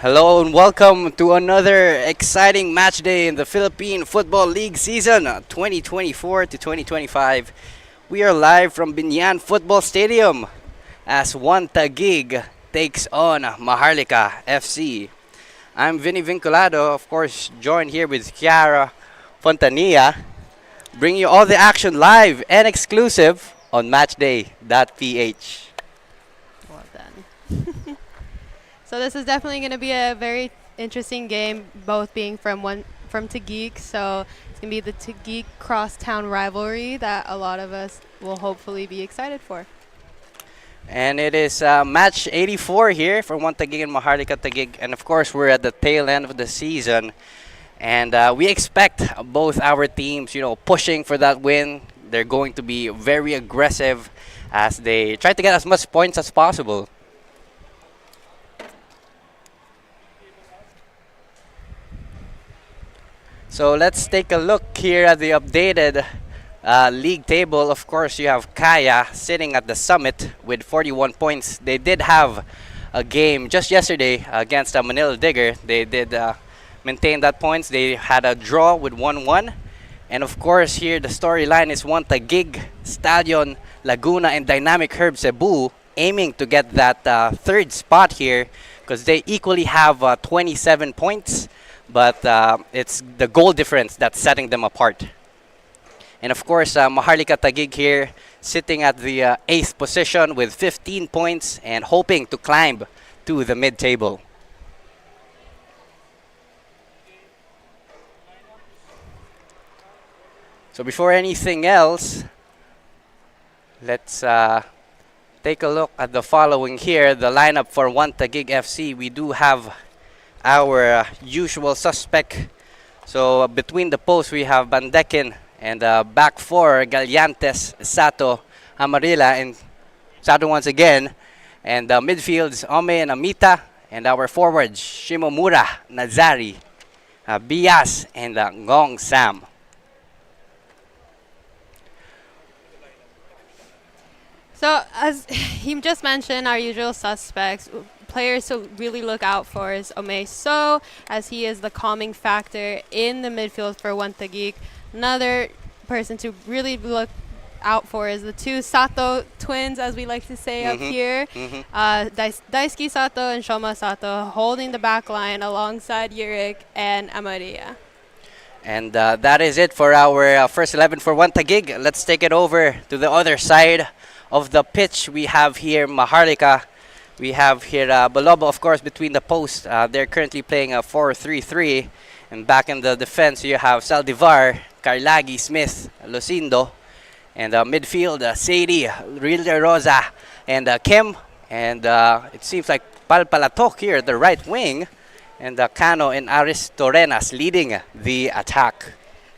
Hello and welcome to another exciting match day in the Philippine Football League season 2024 to 2025. We are live from Binyan Football Stadium as One Taguig takes on Maharlika FC. I'm Vinny Vinculado, of course, joined here with Chiara Fontanilla, bringing you all the action live and exclusive on matchday.ph. Well done. So this is definitely going to be a very interesting game, both being from Taguig. So it's going to be the Taguig crosstown rivalry that a lot of us will hopefully be excited for. And it is match 84 here for One Taguig and Maharlika Taguig. And of course, we're at the tail end of the season. And we expect both our teams, pushing for that win. They're going to be very aggressive as they try to get as much points as possible. So let's take a look here at the updated league table. Of course, you have Kaya sitting at the summit with 41 points. They did have a game just yesterday against Manila Digger. They did maintain that points. They had a draw with 1-1. And of course, here the storyline is One Taguig, Stallion, Laguna, and Dynamic Herb Cebu aiming to get that third spot here because they equally have 27 points. But it's the goal difference that's setting them apart. And of course, Maharlika Taguig here sitting at the 8th position with 15 points and hoping to climb to the mid-table. So before anything else, let's take a look at the following here. The lineup for One Taguig FC. We do have our usual suspect. So between the posts, we have Bandekin and back four, Gallantes, Sato, Amarilla, and Sato once again. And midfields, Ome and Amita. And our forwards, Shimomura, Nazari, Bias, and Ngong Sam. So as he just mentioned, our usual suspects, players to really look out for is Ome So, as he is the calming factor in the midfield for One Taguig. Another person to really look out for is the two Sato twins, as we like to say up here. Daisuke Sato and Shoma Sato holding the back line alongside Yurik and Amaria. And that is it for our first 11 for One Taguig. Let's take it over to the other side of the pitch. We have here Maharlika. We have here Balobo, of course, between the posts. They're currently playing a 4-3-3. And back in the defense, you have Saldivar, Carlagi, Smith, Lucindo. And midfield, Sadie, Rilda Rosa, and Kim. And it seems like Palpalatok here, the right wing. And Cano and Aris Torrenas leading the attack.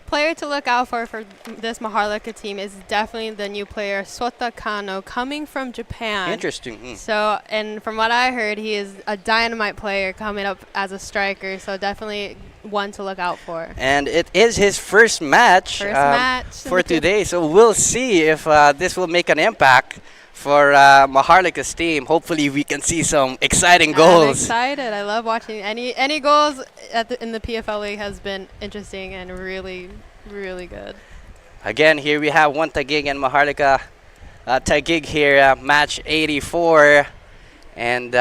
Player to look out for this Maharlika team is definitely the new player Sota Kano, coming from Japan. Interesting. So, and from what I heard, he is a dynamite player coming up as a striker. So definitely one to look out for. And it is his first match, for today. So we'll see if this will make an impact for Maharlika's team. Hopefully we can see some exciting goals. I'm excited. I love watching any goals in the PFL league has been interesting and really, really good. Again, here we have One Taguig and Maharlika Taguig here, match 84. And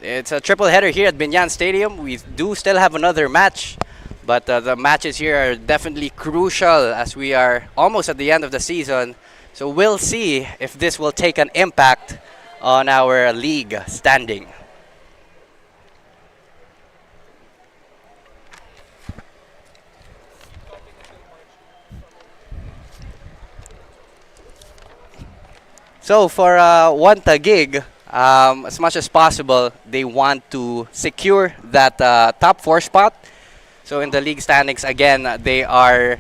it's a triple header here at Binyan Stadium. We do still have another match, but the matches here are definitely crucial as we are almost at the end of the season. So we'll see if this will take an impact on our league standing. So for One Taguig, as much as possible, they want to secure that top 4 spot. So in the league standings, again, they are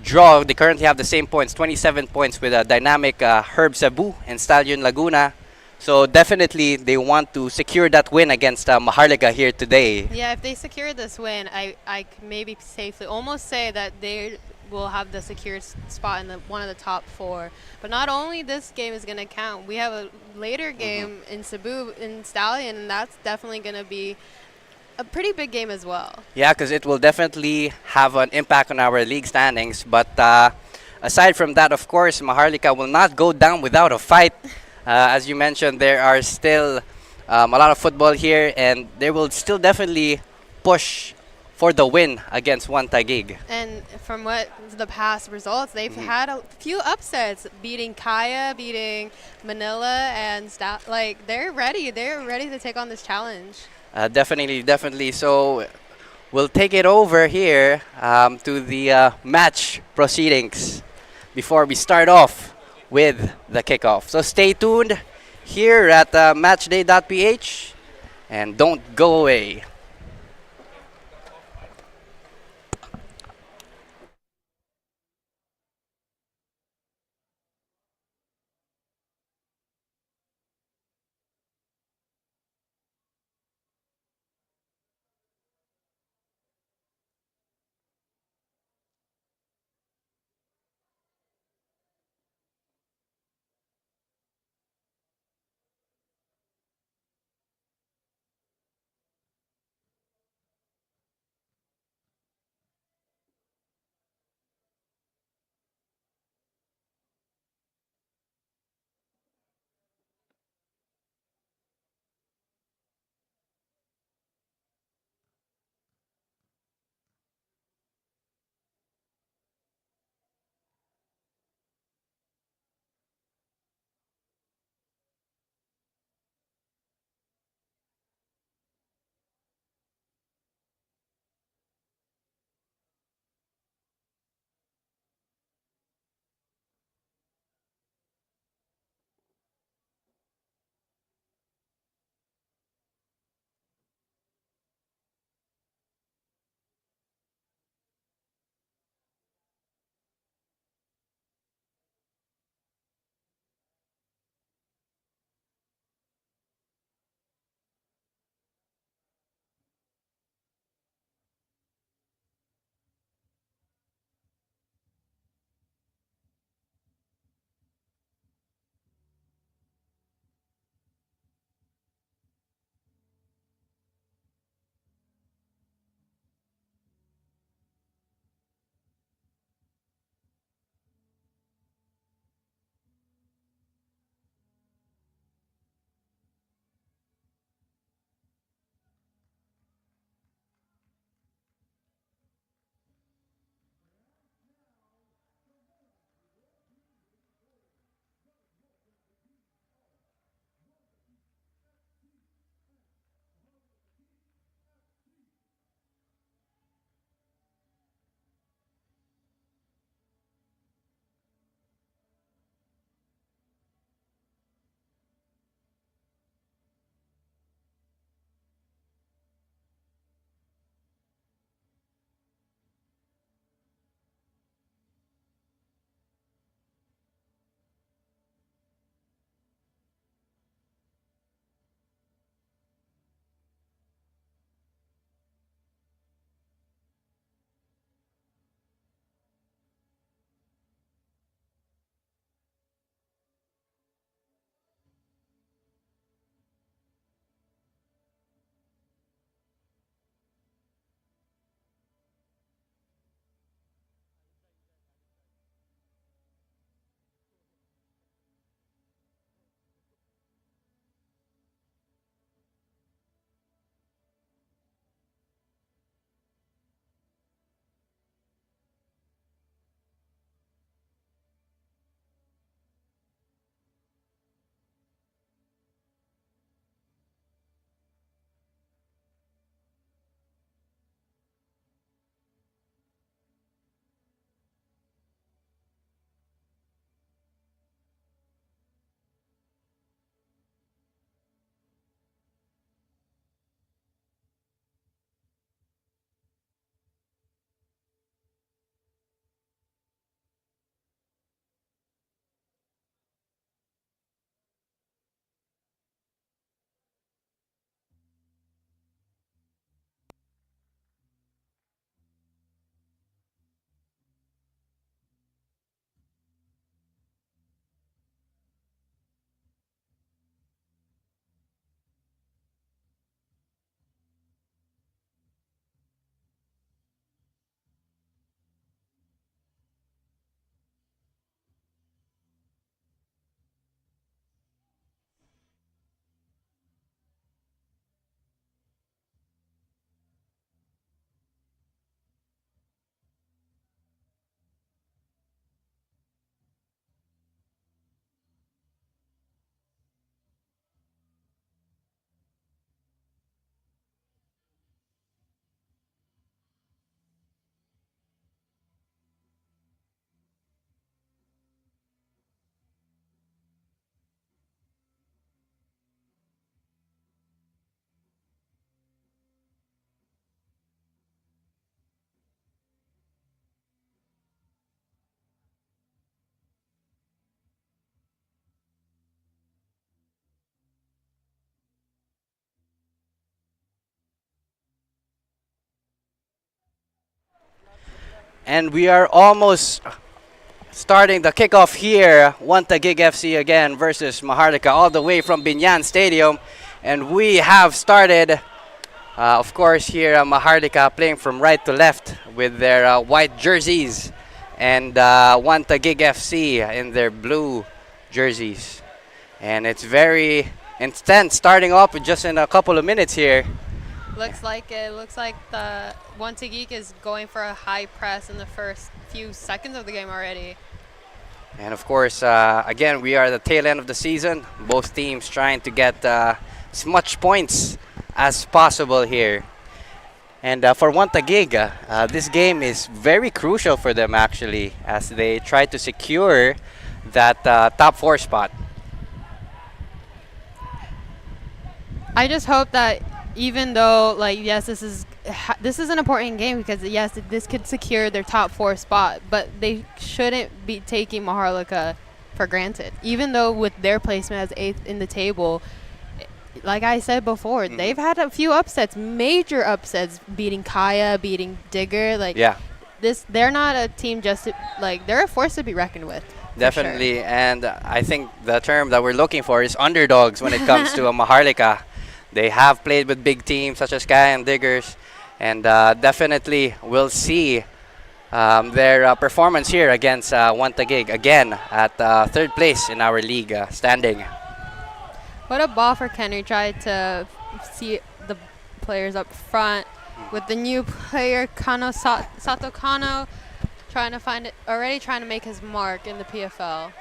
draw. They currently have the same points, 27 points with a dynamic Herb Cebu and Stallion Laguna. So definitely they want to secure that win against Maharlika here today. Yeah, if they secure this win, I can maybe safely almost say that they will have the secured spot in one of the top 4. But not only this game is going to count, we have a later game in Cebu in Stallion, and that's definitely going to be a pretty big game as well. Yeah, because it will definitely have an impact on our league standings. But aside from that, of course, Maharlika will not go down without a fight. As you mentioned, there are still a lot of football here, and they will still definitely push for the win against one Taguig. And from what the past results, they've Mhm. had a few upsets, beating Kaya, beating Manila, and like they're ready. They're ready to take on this challenge. Definitely, definitely. So we'll take it over here to the match proceedings before we start off with the kickoff. So stay tuned here at matchday.ph and don't go away. And we are almost starting the kickoff here. One Taguig FC again versus Maharlika all the way from Binyan Stadium. And we have started, of course, here Maharlika playing from right to left with their white jerseys. And One Taguig FC in their blue jerseys. And it's very intense starting off just in a couple of minutes here. Looks like it. Looks like the One Taguig is going for a high press in the first few seconds of the game already. And of course, again, we are at the tail end of the season. Both teams trying to get as much points as possible here. And for One Taguig, this game is very crucial for them actually, as they try to secure that top 4 spot. I just hope that even though, like, yes, this is an important game because yes, this could secure their top 4 spot, but they shouldn't be taking Maharlika for granted. Even though with their placement as 8th in the table, like I said before, they've had a few upsets, major upsets, beating Kaya, beating Digger. Like, Yeah, they're not a team just they're a force to be reckoned with. for definitely. sure. And I think the term that we're looking for is underdogs when it comes to a Maharlika. They have played with big teams such as Kaya and Diggers, and definitely we'll see their performance here against One Taguig again at 3rd place in our league standing. What a ball for Kenny. Tried to see the players up front with the new player Sato Kano trying to find it, already trying to make his mark in the PFL.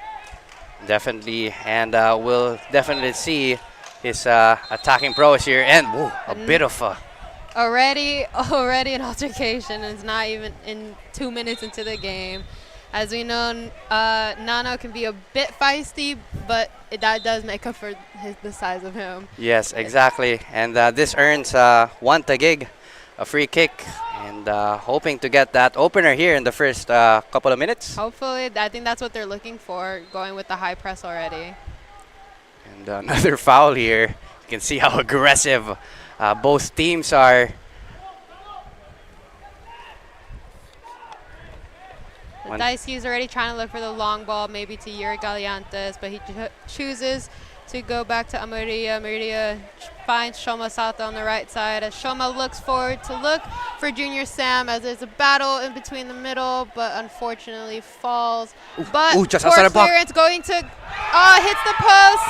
Definitely, and we'll definitely see his attacking prowess here, and whoa, a bit of a Already an altercation. It's not even in 2 minutes into the game. As we know, Nano can be a bit feisty, but that does make up for the size of him. yes, exactly. And this earns One Taguig a free kick, and hoping to get that opener here in the first couple of minutes. Hopefully, I think that's what they're looking for, going with the high press already. And another foul here. You can see how aggressive both teams are. Daisuke is already trying to look for the long ball, maybe to Yuri Galeantes, but he chooses to go back to Amaria. Amaria finds Shoma Sato on the right side as Shoma looks forward to look for Junior Sam as there's a battle in between the middle, but unfortunately falls. But just poor outside the box. clearance going to, hits the post.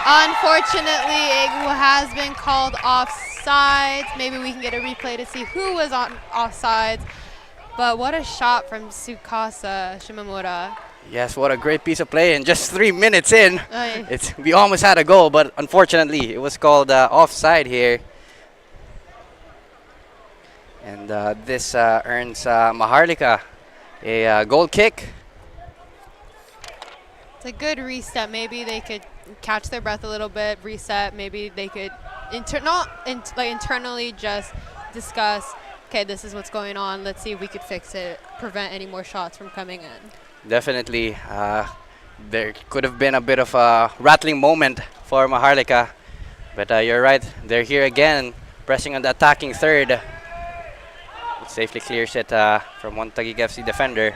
Unfortunately, it has been called offsides. Maybe we can get a replay to see who was on offsides. But what a shot from Tsukasa Shimamura. Yes, what a great piece of play, and just 3 minutes in, Aye. we almost had a goal, but unfortunately it was called offside here. And this earns Maharlika a goal kick. It's a good reset. Maybe they could catch their breath a little bit, reset. Maybe they could internally just discuss, okay, this is what's going on. Let's see if we could fix it, prevent any more shots from coming in. Definitely, there could have been a bit of a rattling moment for Maharlika, but you're right. They're here again, pressing on the attacking third. It safely clears it from one Taguig FC defender.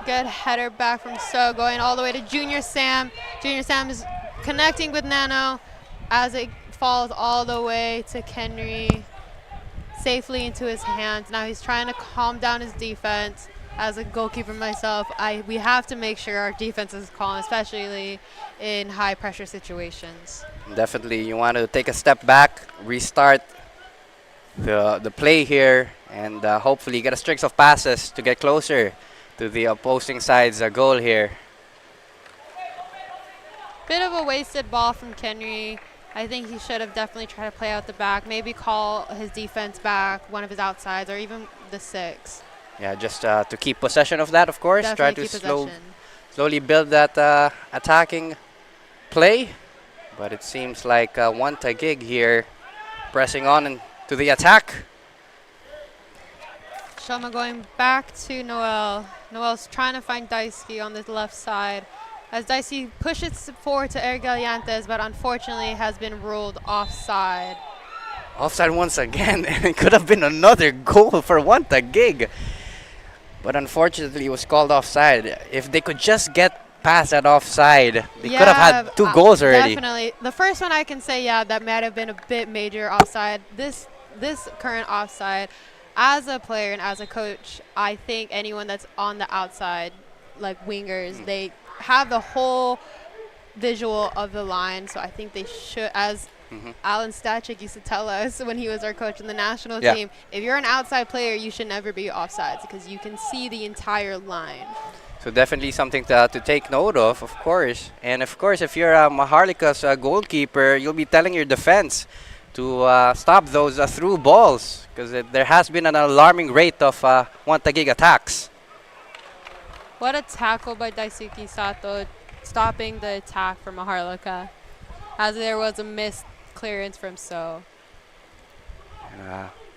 Good header back from So, going all the way to Junior Sam. Junior Sam is connecting with Nano as it falls all the way to Kenry, safely into his hands. Now he's trying to calm down his defense. As a goalkeeper myself, we have to make sure our defense is calm, especially in high pressure situations. Definitely, you want to take a step back, restart the play here, and hopefully get a string of passes to get closer to the opposing side's goal here. Bit of a wasted ball from Kenry. I think he should have definitely tried to play out the back, maybe call his defense back, one of his outsides, or even the 6. Yeah, just to keep possession of that, of course. Definitely Try keep to possession. slowly build that attacking play. But it seems like one Taguig here pressing on to the attack. Shoma going back to Noel. Noel's trying to find Daisuke on the left side. As Daisuke pushes forward to Eric Galeantes, but unfortunately has been ruled offside. Offside once again, and it could have been another goal for one Taguig. But unfortunately, it was called offside. If they could just get past that offside, they could have Yeah, had two goals already. definitely. The first one I can say, yeah, that might have been a bit major offside. This current offside, as a player and as a coach, I think anyone that's on the outside, like wingers, they have the whole visual of the line. So I think they should, as Alan Stachik used to tell us when he was our coach in the national Yeah. team, if you're an outside player, you should never be offsides because you can see the entire line. So definitely something to take note of course. And of course, if you're Maharlika's goalkeeper, you'll be telling your defense to stop those through balls because there has been an alarming rate of one Taguig attacks. What a tackle by Daisuke Sato, stopping the attack from Maharlika, as there was a missed clearance from So.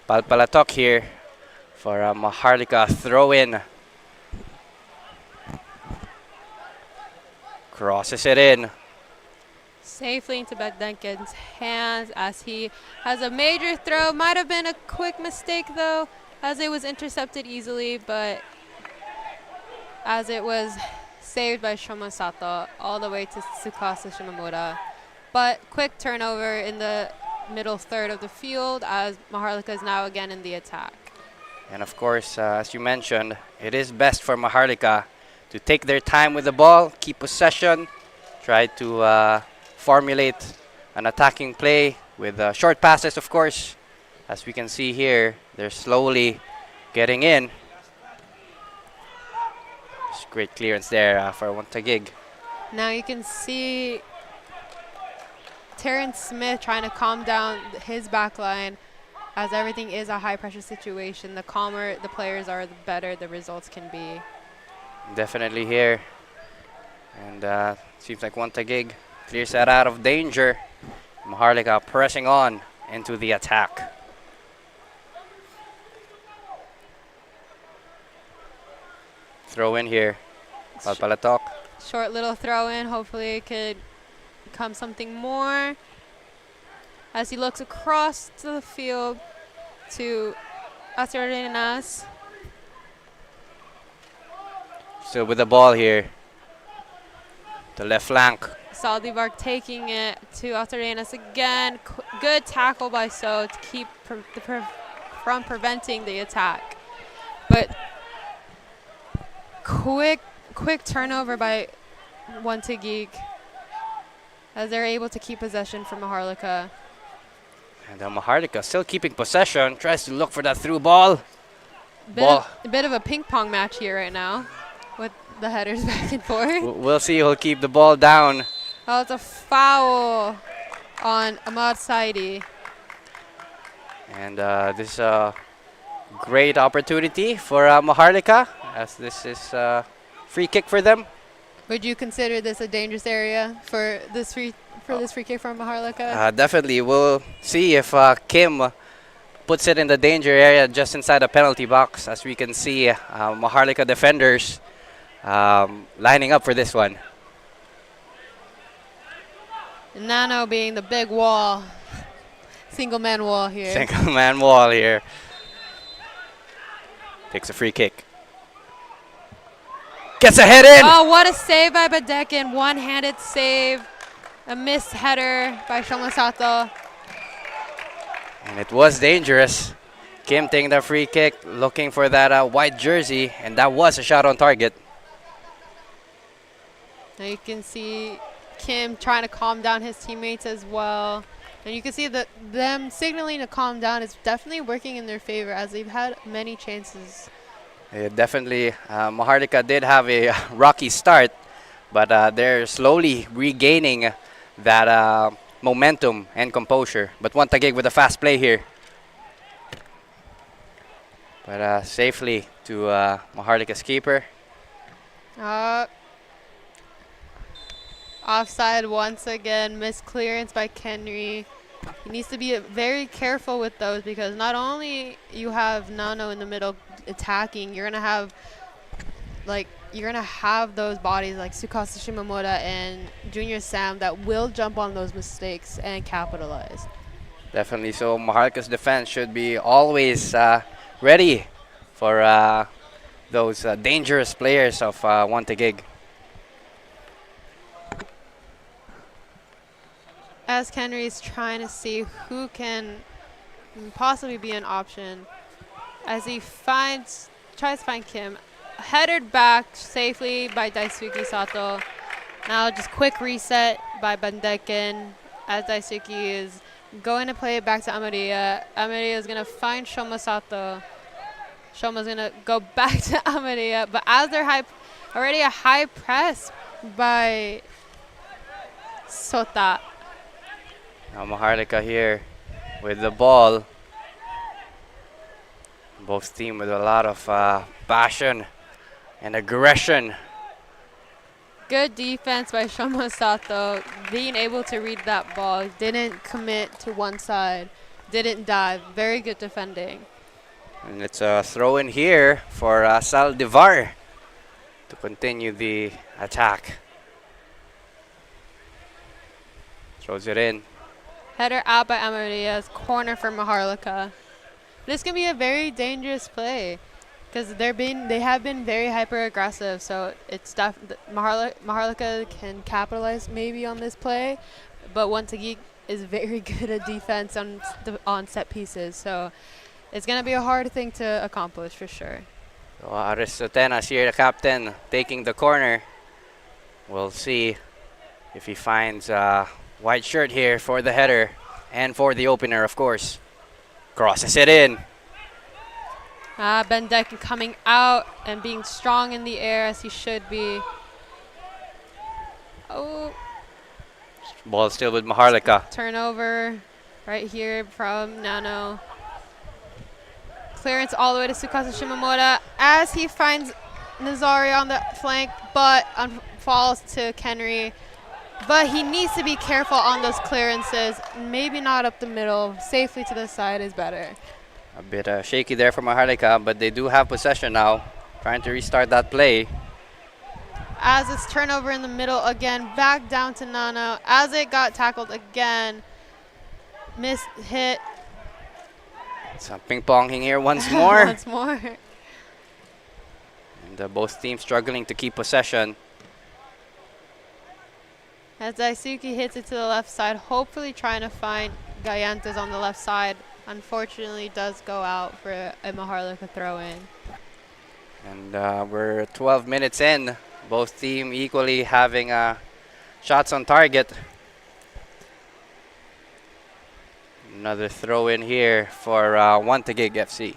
Palpalatok here for Maharlika throw in. Crosses it in. Safely into Bedenken's hands as he has a major throw. Might have been a quick mistake though, as it was intercepted easily, but as it was saved by Shoma Sato all the way to Tsukasa Shimamura. But quick turnover in the middle third of the field as Maharlika is now again in the attack. And of course, as you mentioned, it is best for Maharlika to take their time with the ball, keep possession, try to formulate an attacking play with short passes, of course. As we can see here, they're slowly getting in. Just great clearance there for one Taguig. Now you can see Terrence Smith trying to calm down his back line, as everything is a high pressure situation. The calmer the players are, the better the results can be. Definitely here. And seems like one Taguig clears that out of danger. Maharlika pressing on into the attack. Throw in here. Palpalatok. Short little throw in, hopefully it could become something more. As he looks across to the field to Aserenas. Still with the ball here. The left flank. Saldivar taking it to Aserenas again. Good tackle by So to keep from preventing the attack. But quick turnover by one Taguig as they're able to keep possession from Maharlika. And Maharlika still keeping possession. Tries to look for that through ball. A bit of a ping pong match here right now with the headers back and forth. We'll see who'll keep the ball down. Oh, it's a foul on Ahmad Saidi. And this is a great opportunity for Maharlika, as this is free kick for them. Would you consider this a dangerous area for this free kick from Maharlika? Definitely. We'll see if Kim puts it in the danger area just inside the penalty box. As we can see, Maharlika defenders lining up for this one. Nano being the big wall. Single man wall here. Single man wall here. Takes a free kick. Gets a head in! Oh, what a save by Bedekin. One-handed save. A missed header by Shomasato. And it was dangerous. Kim taking the free kick, looking for that white jersey, and that was a shot on target. Now you can see Kim trying to calm down his teammates as well. And you can see that them signaling to calm down is definitely working in their favor as they've had many chances. Definitely, Maharlika did have a rocky start, but they're slowly regaining that momentum and composure. But one Taguig with a fast play here. But safely to Maharlika's keeper. Offside once again, missed clearance by Kenry. He needs to be very careful with those because not only you have Nano in the middle attacking, you're gonna have those bodies like Tsukasa Shimamura and Junior Sam that will jump on those mistakes and capitalize. Definitely. So Maharlika's defense should be always ready for those dangerous players of One Taguig. As Henry is trying to see who can possibly be an option, as he tries to find Kim, headed back safely by Daisuke Sato. Now just quick reset by Bandeken as Daisuke is going to play it back to Amaria. Amaria is going to find Shoma Sato. Shoma's going to go back to Amaria, but as they're already a high press by Sota. Now Maharlika here with the ball. Both team with a lot of passion and aggression. Good defense by Shoma Sato, being able to read that ball. Didn't commit to one side, didn't dive. Very good defending. And it's a throw in here for Saldivar to continue the attack. Throws it in. Header out by Amarias, corner for Maharlika. This can be a very dangerous play because they have been very hyper aggressive. So it's Maharlika can capitalize maybe on this play, but One Taguig is very good at defense on set pieces. So it's gonna be a hard thing to accomplish for sure. So Aristotenas here, the captain, taking the corner. We'll see if he finds white shirt here for the header and for the opener, of course. Crosses it in. Bandeken coming out and being strong in the air as he should be. Oh, Ball still with Maharlika. turnover right here from Nano. Clearance all the way to Tsukasa Shimamura as he finds Nazari on the flank, but falls to Kenry. But he needs to be careful on those clearances. Maybe not up the middle. Safely to the side is better. A bit shaky there for Maharlika, but they do have possession now. Trying to restart that play. As it's turnover in the middle again, back down to Nano. As it got tackled again, missed hit. Some ping-ponging here once more. Once more. And both teams struggling to keep possession. As Daisuke hits it to the left side, hopefully trying to find Gallantes on the left side. Unfortunately, does go out for a Maharlika throw-in. And we're 12 minutes in. Both teams equally having shots on target. Another throw-in here for One Taguig FC.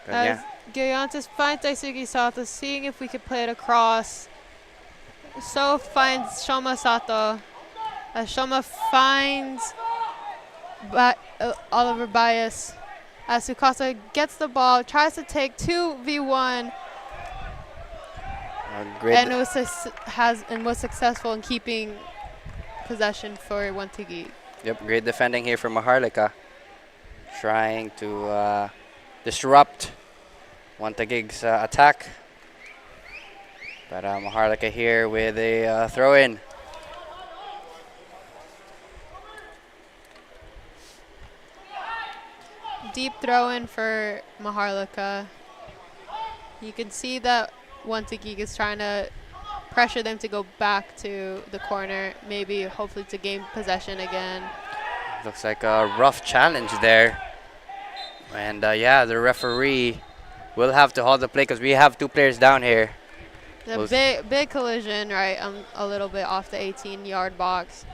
As Gallantes finds Daisuke Sato, seeing if we could play it across. So finds Shoma Sato. As Shoma finds Oliver Bias. As Tsukasa gets the ball, tries to take 2v1, and was successful in keeping possession for One Taguig. Yep, great defending here from Maharlika. Trying to disrupt One Taguig's attack. But Maharlika here with a throw-in. Deep throw-in for Maharlika. You can see that One Taguig is trying to pressure them to go back to the corner, maybe hopefully to gain possession again. Looks like a rough challenge there. And yeah, the referee will have to hold the play because we have two players down here. The big collision, right, a little bit off the 18-yard box.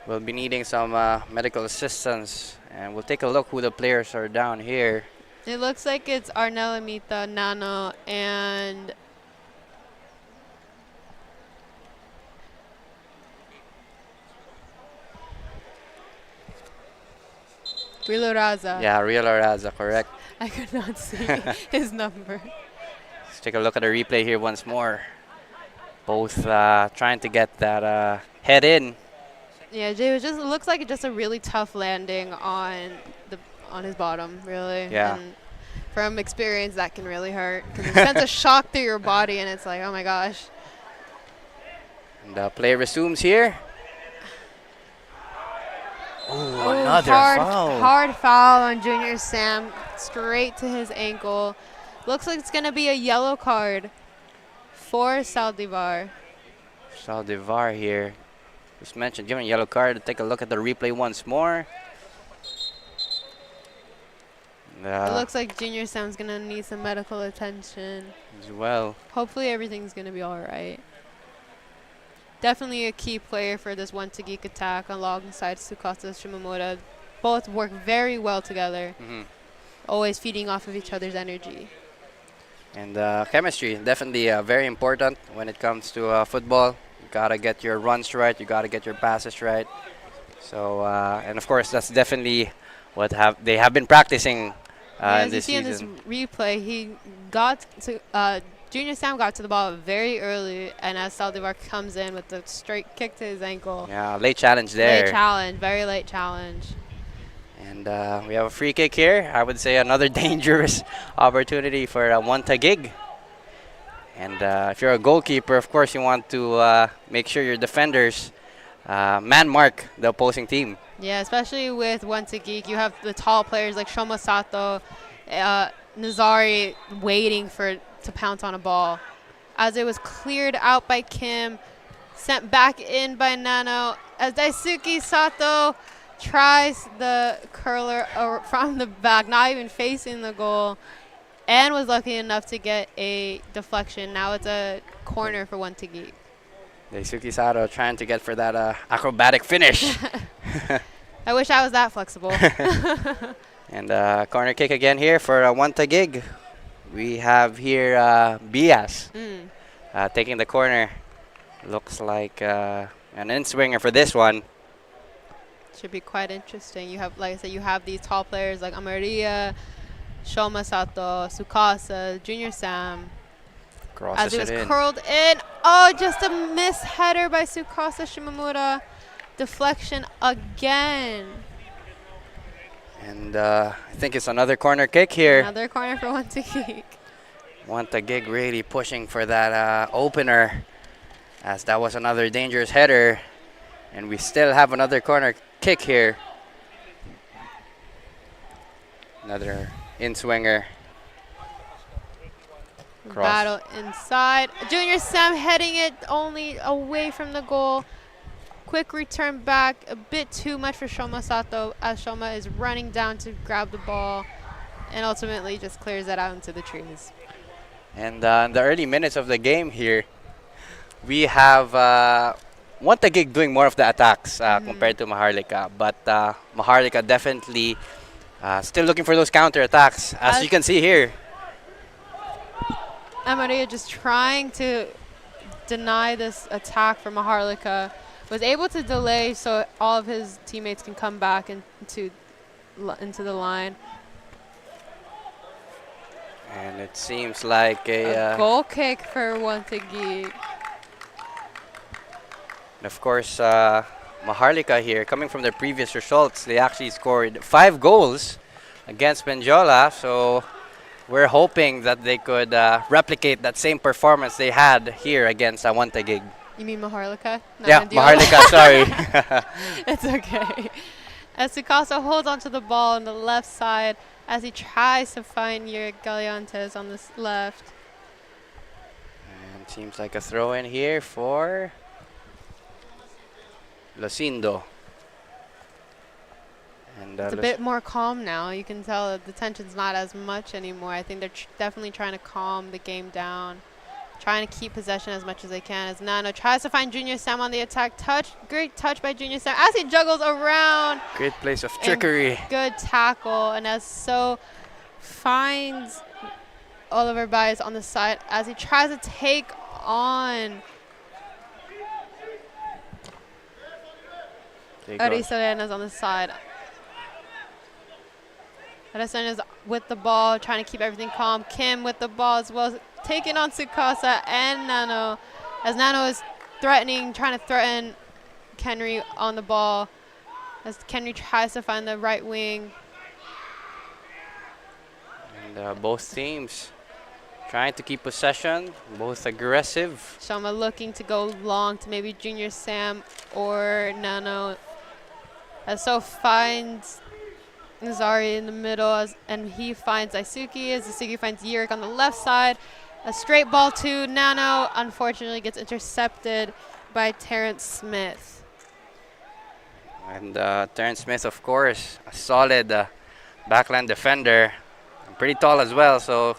We'll be needing some medical assistance, and we'll take a look who the players are down here. It looks like it's Arnel Amita, Nano, and Rilo Raza. Yeah, Real Araza, correct. I could not see his number. Let's take a look at the replay here once more. Both trying to get that head in. Yeah, Jay, it looks like just a really tough landing on his bottom, really. Yeah. And from experience, that can really hurt because it sends a shock through your body, and it's like, oh my gosh. And the play resumes here. Oh, Oh, another foul. hard foul on Junior Sam, straight to his ankle. Looks like it's going to be a yellow card for Saldivar. Saldivar here. Just mentioned, given a yellow card. Take a look at the replay once more. It looks like Junior Sam's going to need some medical attention. As well. Hopefully everything's going to be all right. Definitely a key player for this one Taguig attack alongside Tsukasa Shimamura. Both work very well together, always feeding off of each other's energy. And chemistry, definitely very important when it comes to football. You gotta get your runs right, you gotta get your passes right. So, and of course, that's definitely what they have been practicing As this you see season. in this replay, he got to Junior Sam got to the ball very early, and as Saldivar comes in with the straight kick to his ankle. Yeah, late challenge there. Late challenge, very late challenge. And we have a free kick here. I would say another dangerous opportunity for one Taguig. And if you're a goalkeeper, of course, you want to make sure your defenders man mark the opposing team. Yeah, especially with one Taguig, you have the tall players like Shoma Sato, Nazari waiting to pounce on a ball. As it was cleared out by Kim, sent back in by Nano, as Daisuke Sato tries the curler from the back, not even facing the goal, and was lucky enough to get a deflection. Now it's a corner for one Taguig. Daisuke Sato trying to get for that acrobatic finish. I wish I was that flexible. And corner kick again here for one Taguig. We have here Bias taking the corner. Looks like an in-swinger for this one. Should be quite interesting. You have, like I said, you have these tall players like Amaria, Shoma Sato, Tsukasa, Junior Sam. Crosses As it was it in. curled in. Oh, just a miss header by Tsukasa Shimamura. Deflection again. And I think it's another corner kick here. Another corner for one Taguig. One Taguig really pushing for that opener, as that was another dangerous header. And we still have another corner kick here. Another in-swinger. Cross. Battle inside. Junior Sam heading it only away from the goal. Quick return back, a bit too much for Shoma Sato, as Shoma is running down to grab the ball and ultimately just clears that out into the trees. And in the early minutes of the game here, we have one Taguig doing more of the attacks compared to Maharlika. But Maharlika definitely still looking for those counter-attacks, as you can see here. Amaria just trying to deny this attack from Maharlika. Was able to delay so all of his teammates can come back into the line. And it seems like a goal kick for one Taguig. of course, Maharlika here, coming from their previous results, they actually scored 5 goals against Benjola. So we're hoping that they could replicate that same performance they had here against one Taguig. You mean Maharlika? Yeah, Maharlika, sorry. It's okay. As Tsukasa holds onto the ball on the left side as he tries to find your Galeantes on the left. And seems like a throw in here for Lucindo. And It's a bit more calm now. You can tell that the tension's not as much anymore. I think they're definitely trying to calm the game down. Trying to keep possession as much as they can as Nano tries to find Junior Sam on the attack. Great touch by Junior Sam as he juggles around. great place of trickery. Good tackle, and as So finds Oliver Baez on the side as he tries to take on Arisorena's on the side. Arisorena's with the ball, trying to keep everything calm. Kim with the ball as well, taking on Tsukasa and Nano, as Nano is trying to threaten Kenry on the ball, as Kenry tries to find the right wing. And both teams Trying to keep possession, both aggressive. Shoma looking to go long to maybe Junior Sam or Nano. As So finds Nazari in the middle, and he finds Aisuki, as Aisuki finds Yurik on the left side. A straight ball to Nano, unfortunately gets intercepted by Terrence Smith. And Terrence Smith, of course, a solid backline defender. Pretty tall as well, so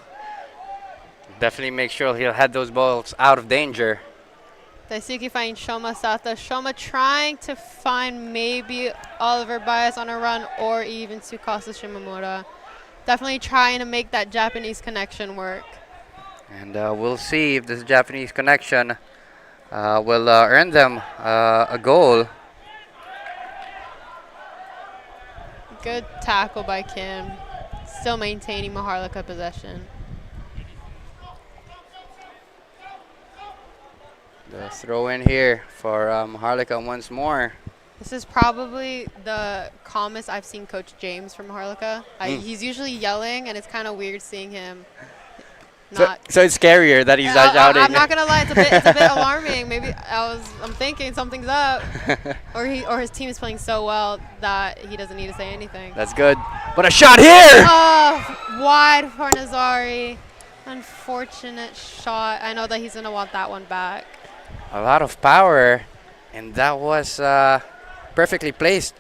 definitely make sure he'll head those balls out of danger. Daisuke finds Shoma Sata. Shoma trying to find maybe Oliver Bias on a run or even Tsukasa Shimamura. Definitely trying to make that Japanese connection work. And we'll see if this Japanese connection will earn them a goal. Good tackle by Kim. Still maintaining Maharlika possession. The throw in here for Maharlika once more. This is probably the calmest I've seen Coach James from Maharlika. He's usually yelling, and it's kind of weird seeing him not. So it's scarier that he's not shouting. I'm not gonna lie, it's a bit alarming. Maybe I'm thinking something's up, or his team is playing so well that he doesn't need to say anything. That's good. But a shot here! Oh, wide for Nazari. Unfortunate shot. I know that he's gonna want that one back. A lot of power, and that was perfectly placed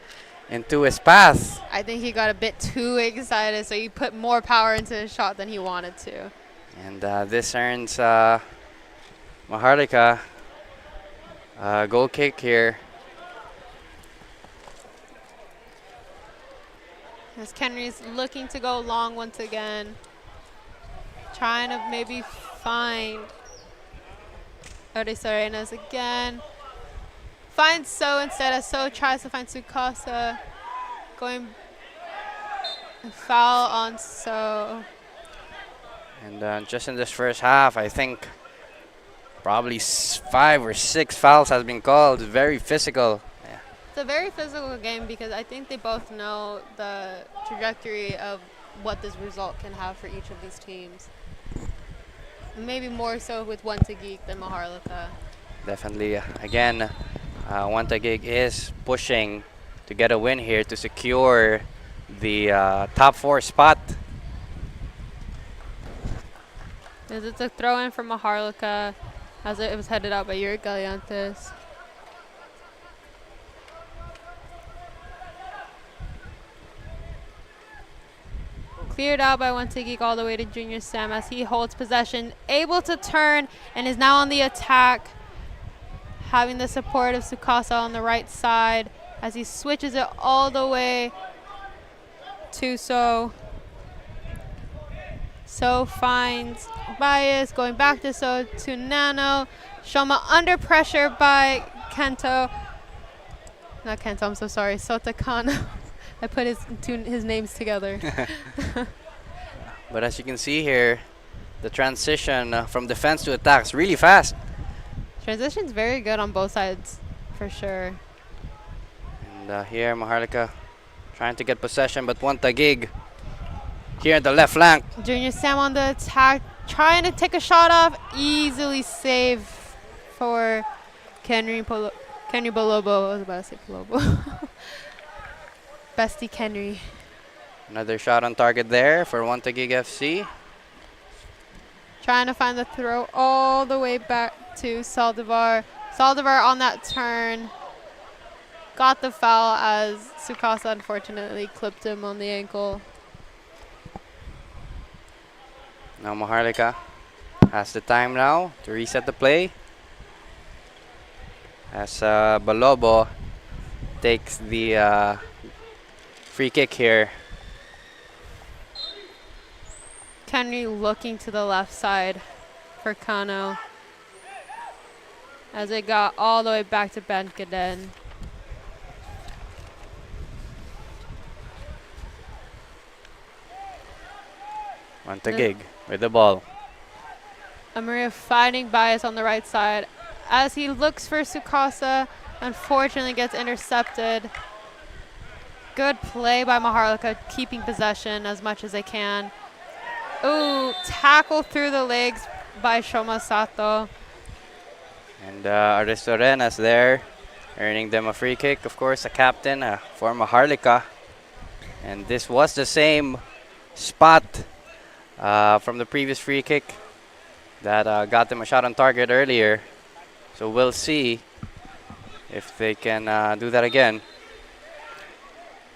into his path. I think he got a bit too excited, so he put more power into his shot than he wanted to. And this earns Maharlika a goal kick here. As Kenry's looking to go long once again. Trying to maybe find Arenas again. Finds So instead, as So tries to find Tsukasa. Going foul on So. And just in this first half, I think probably 5 or 6 fouls has been called. Very physical. Yeah. It's a very physical game because I think they both know the trajectory of what this result can have for each of these teams. Maybe more so with One Taguig than Maharlika. Definitely. Again, One Taguig is pushing to get a win here to secure the top 4 spot. It's a throw in from Maharlika as it was headed out by Yurik Galiantes. Cleared out by One Taguig all the way to Junior Sam as he holds possession, able to turn and is now on the attack, having the support of Tsukasa on the right side as he switches it all the way to So. So finds Bias, going back to So to Nano. Shoma under pressure by Kento. Not Kento, I'm so sorry. Sotakano. I put his names together. But as you can see here, the transition from defense to attack is really fast. Transition's very good on both sides, for sure. And here, Maharlika trying to get possession, but One Taguig here in the left flank. Junior Sam on the attack, trying to take a shot off. Easily saved for Kenry Bolobo. I was about to say Bolobo. Bestie Kenry. Another shot on target there for One Taguig FC. Trying to find the throw all the way back to Saldivar. Saldivar on that turn. Got the foul as Tsukasa unfortunately clipped him on the ankle. Now Maharlika has the time now to reset the play. As Balobo takes the free kick here. Kenry looking to the left side for Kano as it got all the way back to Benkaden. One Taguig with the ball. Amaria fighting Bias on the right side as he looks for Tsukasa. Unfortunately gets intercepted. Good play by Maharlika, keeping possession as much as they can. Ooh, tackle through the legs by Shoma Sato. And Aristorenas there, earning them a free kick. Of course, a captain for Maharlika. And this was the same spot from the previous free kick that got them a shot on target earlier. So we'll see if they can do that again.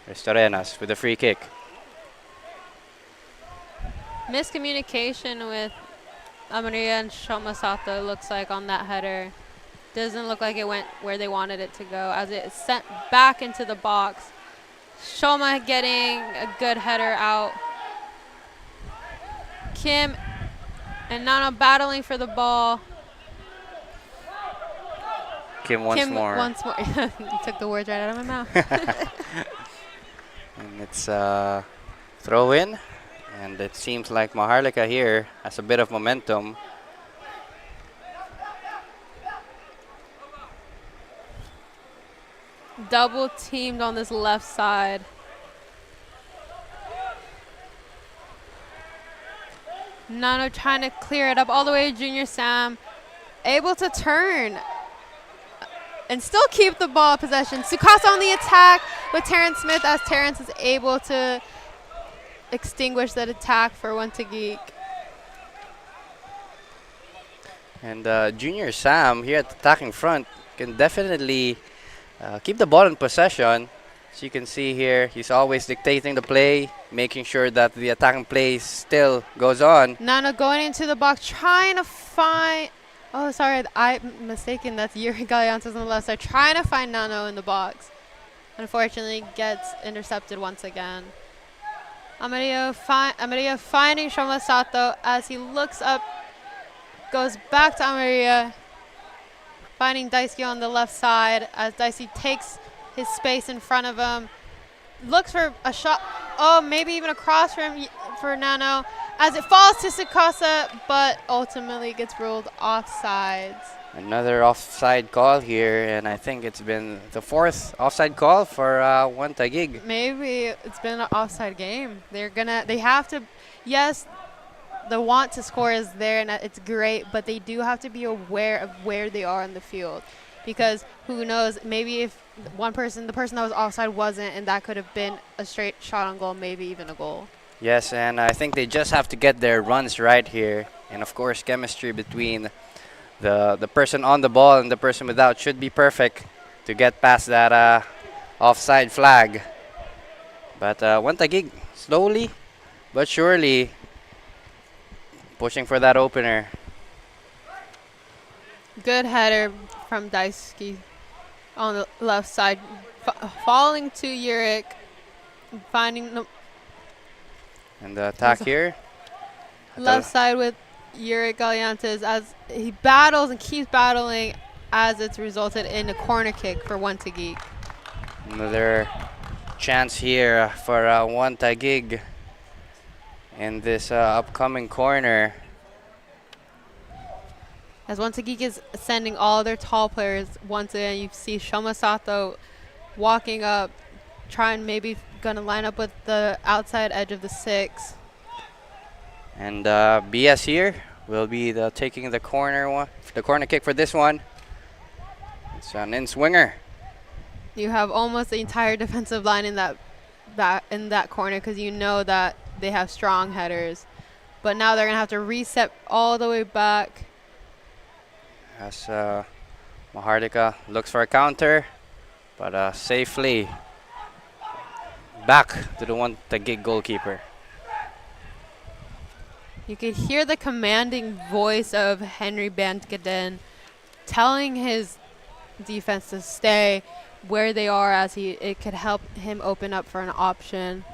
Aristorenas with the free kick. Miscommunication with Amaria and Shoma Sato looks like on that header. Doesn't look like it went where they wanted it to go as it is sent back into the box. Shoma getting a good header out. Kim and Nana battling for the ball. Kim once more. You took the words right out of my mouth. And it's throw in. And it seems like Maharlika here has a bit of momentum. Double teamed on this left side. Nano trying to clear it up all the way to Junior Sam. Able to turn and still keep the ball possession. Sukasa on the attack with Terrence Smith as Terrence is able to extinguish that attack for one Taguig. And Junior Sam here at the attacking front can definitely keep the ball in possession. As you can see here, he's always dictating the play, making sure that the attacking play still goes on. Nano going into the box, trying to find... Oh, sorry, I'm mistaken. That's Yuri Galeantes on the left side, trying to find Nano in the box. Unfortunately, gets intercepted once again. Amarillo finding Shoma Sato as he looks up, goes back to Amarillo, finding Daisuke on the left side as Daisuke takes his space in front of him, looks for a shot, oh, maybe even a cross for Nano, as it falls to Sukasa, but ultimately gets ruled offsides. Another offside call here, and I think it's been the fourth offside call for one Taguig. Maybe it's been an offside game. They have to, yes, the want to score is there and it's great, but they do have to be aware of where they are in the field. Because who knows, maybe if the person that was offside wasn't, and that could have been a straight shot on goal, maybe even a goal. Yes, and I think they just have to get their runs right here. And of course, chemistry between the person on the ball and the person without should be perfect to get past that offside flag. But one Taguig slowly but surely pushing for that opener. Good header from Daisuke on the left side, falling to Yurik, finding the And the attack here. left side with Yurik Galeantes as he battles and keeps battling as it's resulted in a corner kick for one Taguig. Another chance here for one Taguig in this upcoming corner. As one Taguig is sending all their tall players, once again you see Shoma Sato walking up, trying maybe gonna line up with the outside edge of the 6. And BS here will be taking the corner kick for this one. It's an in-swinger. You have almost the entire defensive line in that corner because you know that they have strong headers. But now they're gonna have to reset all the way back. As Maharlika looks for a counter, but safely back to the one Taguig goalkeeper. You could hear the commanding voice of Henry Bandgaden telling his defense to stay where they are as it could help him open up for an option.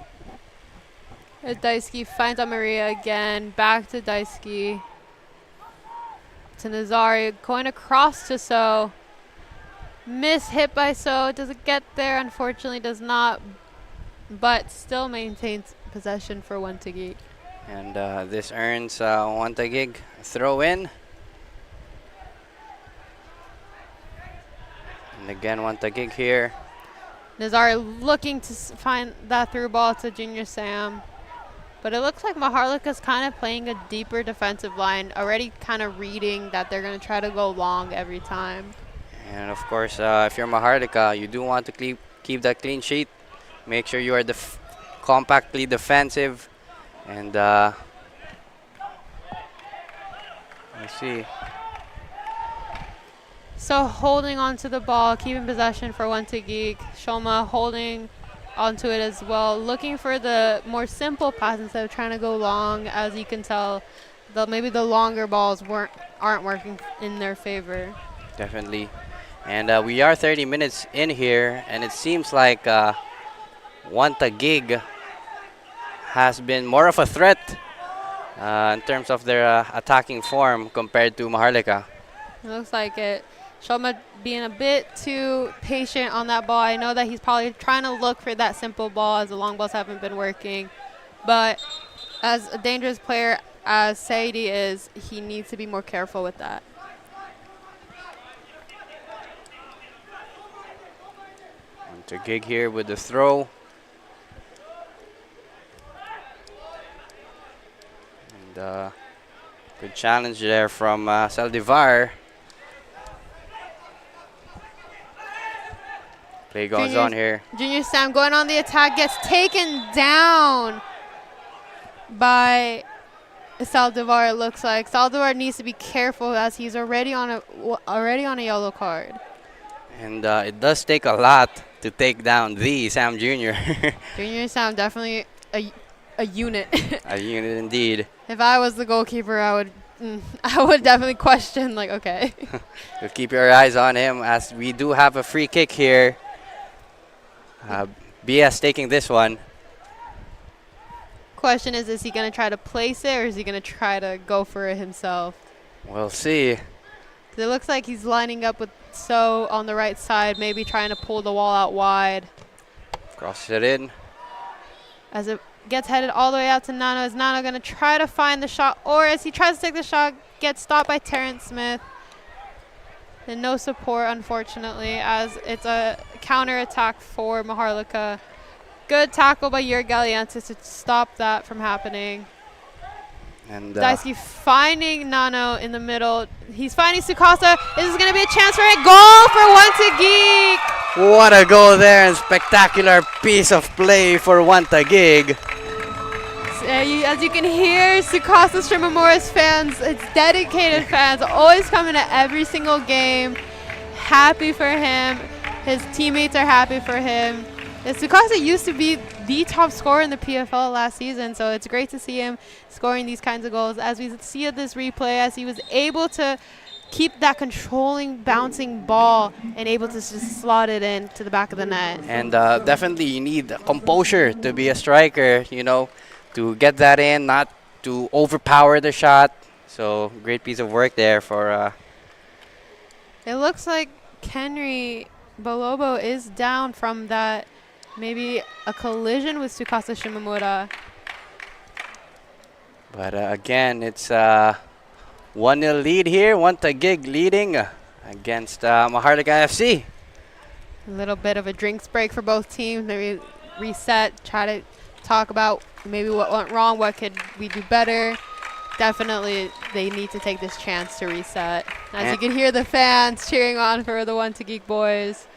Daisuke finds Amaria again, back to Daisuke. To Nazari, going across to So. Miss hit by So, doesn't get there, unfortunately does not, but still maintains possession for one Taguig. And this earns one Taguig throw in. And again, one Taguig here. Nazari looking to find that through ball to Junior Sam. But it looks like Maharlika's kind of playing a deeper defensive line, already kind of reading that they're going to try to go long every time. And of course, if you're Maharlika, you do want to keep that clean sheet. Make sure you are compactly defensive. And let's see. So holding onto the ball, keeping possession for one Taguig. Shoma holding onto it as well, looking for the more simple pass instead of trying to go long. As you can tell, maybe the longer balls aren't working in their favor. Definitely. And we are 30 minutes in here, and it seems like one Taguig has been more of a threat in terms of their attacking form compared to Maharlika. It looks like it. Shoma being a bit too patient on that ball. I know that he's probably trying to look for that simple ball as the long balls haven't been working. But as a dangerous player as Saidi is, he needs to be more careful with that. Taguig here with the throw. And good challenge there from Saldivar. Play goes on here. Junior Sam going on the attack, gets taken down by Saldivar, it looks like. Saldivar needs to be careful as he's already on a yellow card. And it does take a lot to take down the Sam Jr. Junior Sam definitely a unit. A unit indeed. If I was the goalkeeper, I would definitely question, like, okay. So keep your eyes on him as we do have a free kick here. BS taking this one. Question is he going to try to place it or is he going to try to go for it himself? We'll see. It looks like he's lining up with So on the right side, maybe trying to pull the wall out wide. Crosses it in. As it gets headed all the way out to Nano. Is Nano going to try to find the shot? Or as he tries to take the shot, gets stopped by Terrence Smith. And no support, unfortunately, as it's a counter-attack for Maharlika. Good tackle by Jurg Galiantis to stop that from happening. And Daisuke finding Nano in the middle. He's finding Sukasa. This is going to be a chance for a goal for one Taguig. what a goal there, and spectacular piece of play for one Taguig. As you can hear, Sukasa Shimamura's fans, it's dedicated fans, always coming to every single game. Happy for him. His teammates are happy for him. Sukasa used to be the top scorer in the PFL last season, so it's great to see him scoring these kinds of goals. As we see this replay, as he was able to keep that controlling, bouncing ball and able to just slot it in to the back of the net. And definitely you need composure to be a striker, you know, to get that in, not to overpower the shot. So great piece of work there for... It looks like Kenry Bolobo is down from that, maybe a collision with Tsukasa Shimamura. But again, it's 1-0 lead here. One Taguig leading against Maharlika FC. A little bit of a drinks break for both teams. Maybe reset, try to talk about maybe what went wrong, what could we do better. Definitely they need to take this chance to reset. As you can hear the fans cheering on for the one Taguig boys.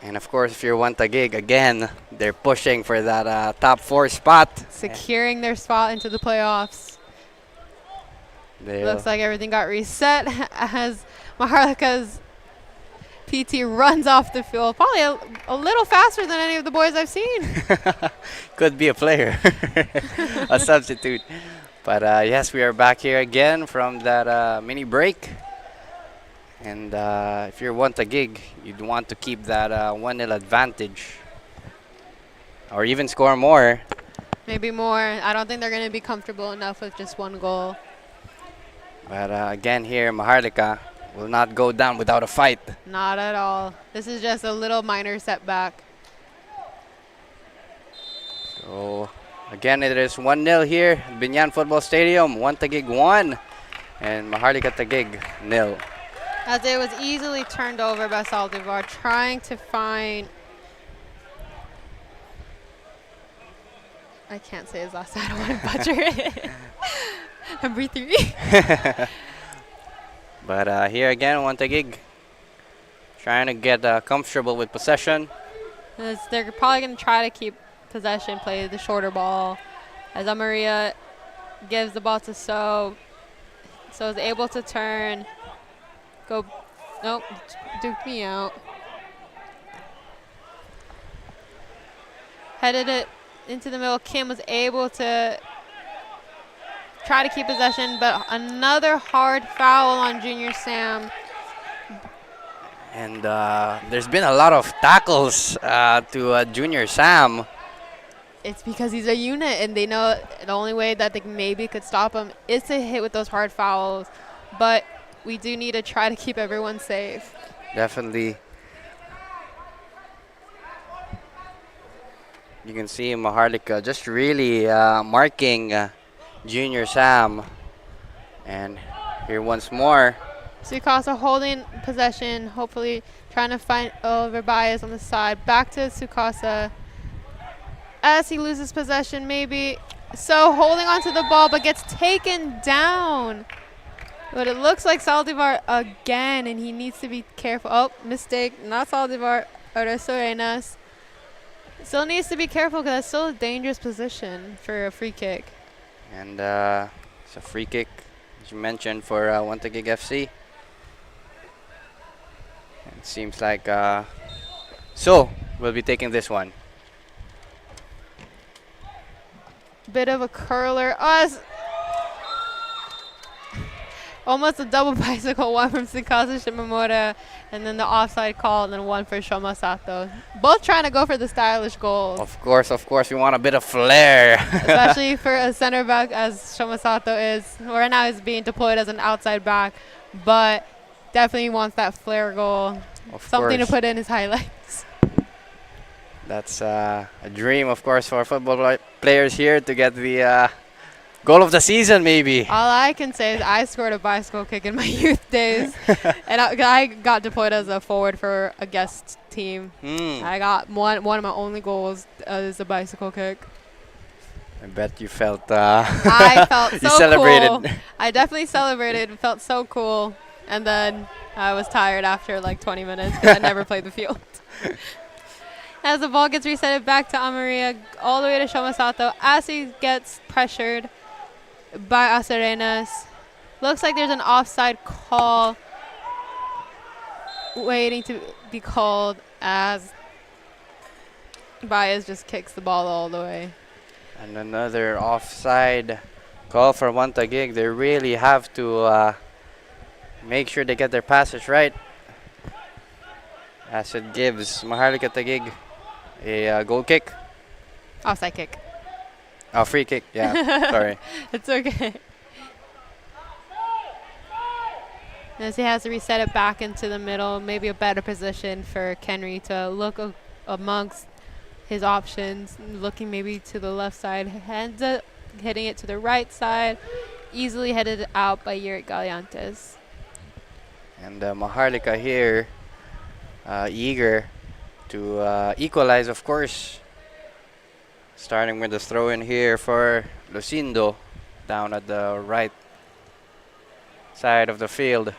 And of course, if you're one Taguig, again, they're pushing for that top 4 spot. Securing their spot into the playoffs. Looks like everything got reset as Maharlika's PT runs off the field. Probably a little faster than any of the boys I've seen. Could be a player, a substitute. But yes, we are back here again from that mini break. And if you're one Taguig, you'd want to keep that 1-0 advantage. Or even score more. Maybe more. I don't think they're going to be comfortable enough with just one goal. But again here, Maharlika will not go down without a fight. Not at all. This is just a little minor setback. So again, it is 1-0 here at Binyan Football Stadium. One Taguig 1 and Maharlika Taguig 0. As it was easily turned over by Saldivar, trying to find I can't say his last name. I don't want to butcher it. Number 3. But here again, Taguig trying to get comfortable with possession. They're probably going to try to keep possession, play the shorter ball. As Maria gives the ball to So. So is able to turn. Go. Nope. Duke me out. Headed it into the middle. Kim was able to try to keep possession, but another hard foul on Junior Sam. And there's been a lot of tackles to Junior Sam. It's because he's a unit, and they know the only way that they maybe could stop him is to hit with those hard fouls. But we do need to try to keep everyone safe. Definitely. You can see Maharlika just really marking Junior Sam. And here once more. Tsukasa holding possession, hopefully trying to find Oliver Baez on the side. Back to Tsukasa. As he loses possession, maybe. So holding onto the ball, but gets taken down. But it looks like Saldivar again, and he needs to be careful. Oh, mistake. Not Saldivar. Arenas. Still needs to be careful because that's still a dangerous position for a free kick. And it's a free kick, as you mentioned, for Taguig FC. It seems like So we'll be taking this one. Bit of a curler. Almost a double bicycle, one from Tsukasa Shimamura, and then the offside call, and then one for Shoma Sato. Both trying to go for the stylish goals. Of course, we want a bit of flair. Especially for a center back as Shoma Sato is. Right now he's being deployed as an outside back, but definitely wants that flair goal. Something to put in his highlights. That's a dream, of course, for football players here to get the goal of the season, maybe. All I can say is I scored a bicycle kick in my youth days. And I got deployed as a forward for a guest team. I got one of my only goals is a bicycle kick. I bet you felt I felt so you celebrated. Cool. I definitely celebrated. It felt so cool. And then I was tired after like 20 minutes because I never played the field. As the ball gets reset back to Amaria, all the way to Shoma Sato as he gets pressured by Aserenas. Looks like there's an offside call waiting to be called as Baez just kicks the ball all the way. And another offside call for Taguig. They really have to make sure they get their passes right, as it gives Maharlika Taguig a goal kick. Offside kick. Oh, free kick. Yeah, sorry. It's okay. As he has to reset it back into the middle, maybe a better position for Kenry to look amongst his options, looking maybe to the left side, hitting it to the right side, easily headed out by Yurick Galiantes. And Maharlika here, eager to equalize, of course. Starting with the throw in here for Lucindo down at the right side of the field.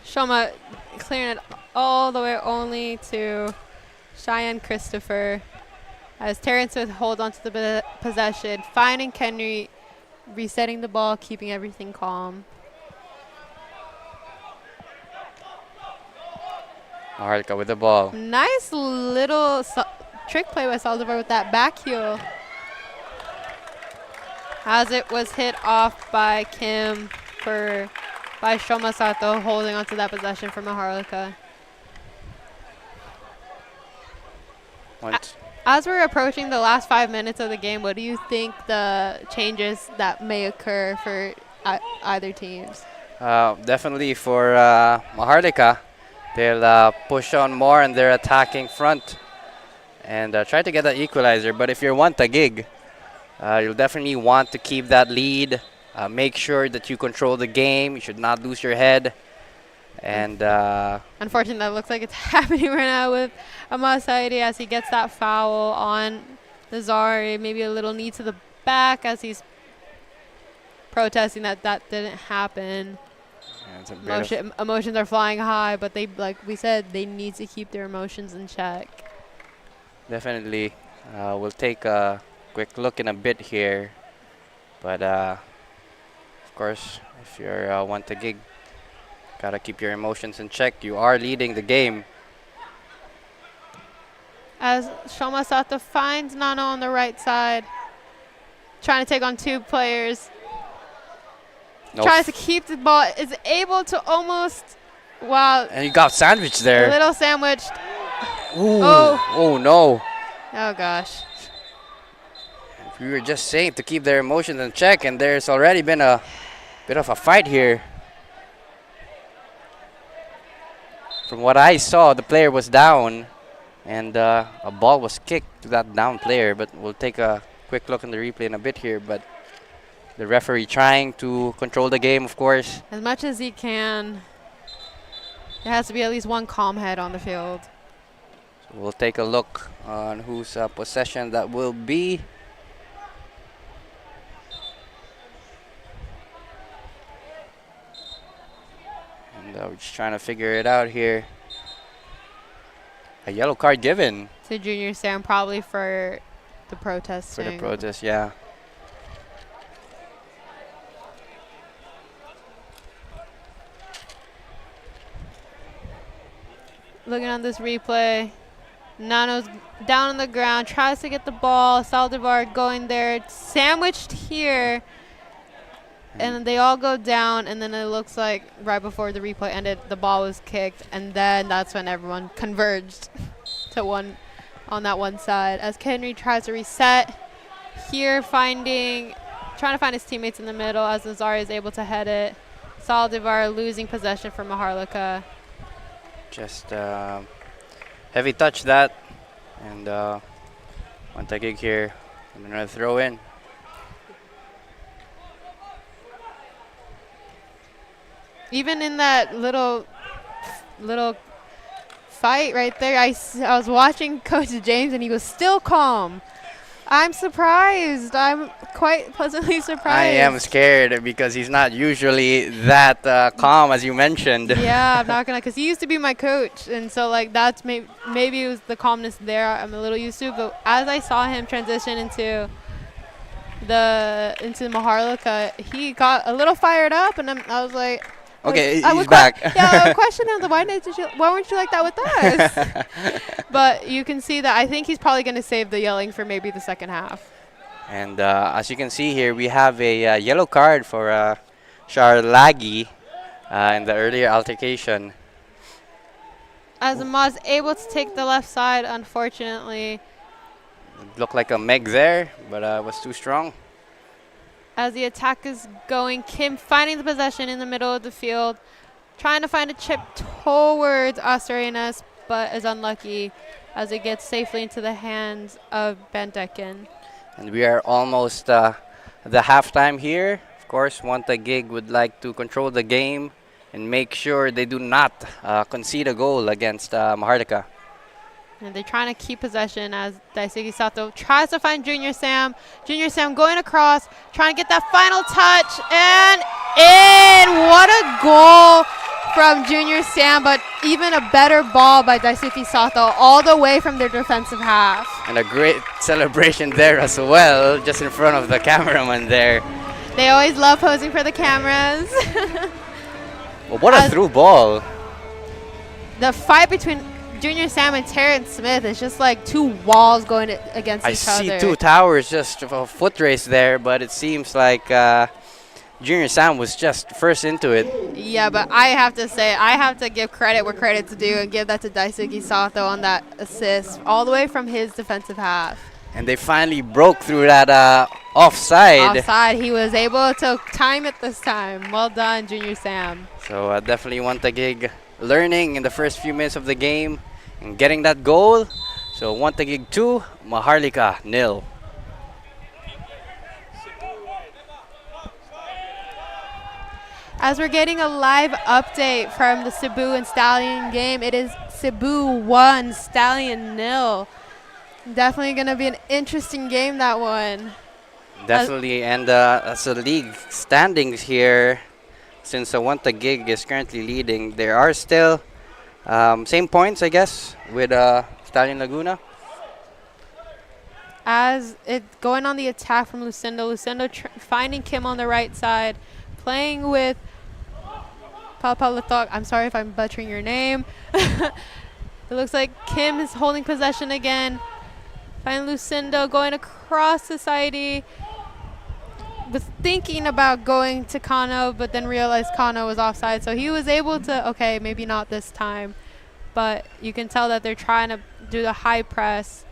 Shoma clearing it all the way only to Cheyenne Christopher as Terrence Smith holds onto the possession, finding Kenry, resetting the ball, keeping everything calm. Maharlika with the ball. Nice little trick play by Saldivar with that back heel. As it was hit off by Kim by Shoma Sato, holding onto that possession for Maharlika. As we're approaching the last 5 minutes of the game, what do you think the changes that may occur for either teams? Definitely for Maharlika. They'll push on more in their attacking front and try to get that equalizer. But if you're Taguig, you'll definitely want to keep that lead. Make sure that you control the game. You should not lose your head. And unfortunately, that looks like it's happening right now with Ahmad Saidi as he gets that foul on Nazari, maybe a little knee to the back as he's protesting that didn't happen. Yeah, it's a bit of Emotions are flying high, but they, like we said, they need to keep their emotions in check. definitely. We'll take a quick look in a bit here. But, of course, if you're one Taguig, gotta keep your emotions in check. You are leading the game. As Shoma Sato finds Nano on the right side, trying to take on two players. Tries to keep the ball, is able to almost, wow. And you got sandwiched there. A little sandwiched. Ooh. Oh, no. Oh, gosh. We were just saying to keep their emotions in check, and there's already been a bit of a fight here. From what I saw, the player was down, and a ball was kicked to that down player. But we'll take a quick look in the replay in a bit here. But the referee trying to control the game, of course. As much as he can, there has to be at least one calm head on the field. So we'll take a look on whose possession that will be. And we're just trying to figure it out here. A yellow card given. To Junior Sam, probably for the protesting. For the protest, yeah. Looking on this replay, Nano's down on the ground, tries to get the ball. Saldivar going there, sandwiched here. And they all go down, and then it looks like right before the replay ended, the ball was kicked, and then that's when everyone converged to one on that one side. As Henry tries to reset here, trying to find his teammates in the middle, as Nazari is able to head it. Saldivar losing possession for Maharlika. Just heavy touch that, and one Taguig here. I'm gonna throw in. Even in that little fight right there, I was watching Coach James, and he was still calm. I'm surprised. I'm quite pleasantly surprised. I am scared because he's not usually that calm, as you mentioned. Yeah, I'm not gonna, because he used to be my coach, and so like that's maybe it was the calmness there I'm a little used to. But as I saw him transition into Maharlika, he got a little fired up, and I was like. Okay, I he's back. Yeah, I would question him. Why weren't you like that with us? But you can see that I think he's probably going to save the yelling for maybe the second half. And as you can see here, we have a yellow card for Sharlagi in the earlier altercation. As Amaz able to take the left side, unfortunately. It looked like a Meg there, but was too strong. As the attack is going, Kim finding the possession in the middle of the field, trying to find a chip towards Astarenas, but is unlucky as it gets safely into the hands of Bendekin. And we are almost the halftime here. Of course, one Taguig would like to control the game and make sure they do not concede a goal against Maharlika. And they're trying to keep possession as Daisuke Sato tries to find Junior Sam. Junior Sam going across, trying to get that final touch, and in! What a goal from Junior Sam, but even a better ball by Daisuke Sato all the way from their defensive half. And a great celebration there as well, just in front of the cameraman there. They always love posing for the cameras. Well, what a through ball. The fight between Junior Sam and Terrence Smith is just like two walls going against each other. I see two towers, just a foot race there, but it seems like Junior Sam was just first into it. Yeah, but I have to say, I have to give credit where credit's due and give that to Daisuke Sato on that assist all the way from his defensive half. And they finally broke through that offside. Offside, he was able to time it this time. Well done, Junior Sam. So definitely one Taguig learning in the first few minutes of the game and getting that goal. So one Taguig 2, Maharlika 0. As we're getting a live update from the Cebu and Stallion game, it is Cebu 1, Stallion 0. Definitely going to be an interesting game, that one. Definitely, and as the league standings here, since Awanta Gig is currently leading, there are still same points, I guess, with Stallion Laguna. As it going on the attack from Lucindo. Lucindo finding Kim on the right side, playing with Papa Lathok. I'm sorry if I'm butchering your name. It looks like Kim is holding possession again. Find Lucindo going across society. Was thinking about going to Kano, but then realized Kano was offside. So he was able to, okay, maybe not this time. But you can tell that they're trying to do the high press.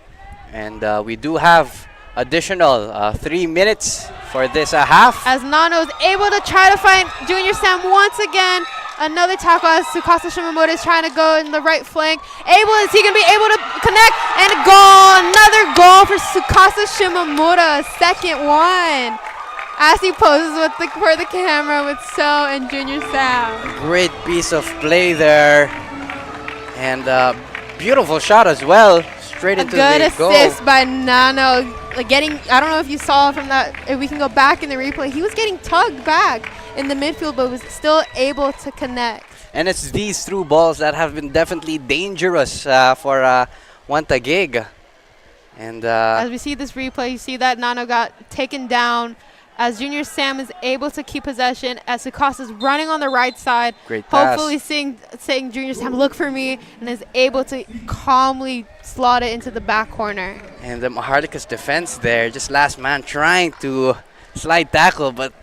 And we do have additional 3 minutes for this half. As Nano is able to try to find Junior Sam once again. Another tackle as Tsukasa Shimamura is trying to go in the right flank. Is he going to be able to connect? And a goal. Another goal for Tsukasa Shimamura. Second one. As he poses for the camera with So and Junior Sam. Great piece of play there. And beautiful shot as well. Straight into the goal. A good assist by Nano. Like I don't know if you saw from that, if we can go back in the replay. He was getting tugged back in the midfield, but was still able to connect. And it's these through balls that have been definitely dangerous for Wanta Gig. And as we see this replay, you see that Nano got taken down as Junior Sam is able to keep possession as Sukasa's running on the right side. Great pass. Hopefully saying Junior Sam, look for me, and is able to calmly slot it into the back corner. And the Maharlika's defense there, just last man trying to slide tackle, but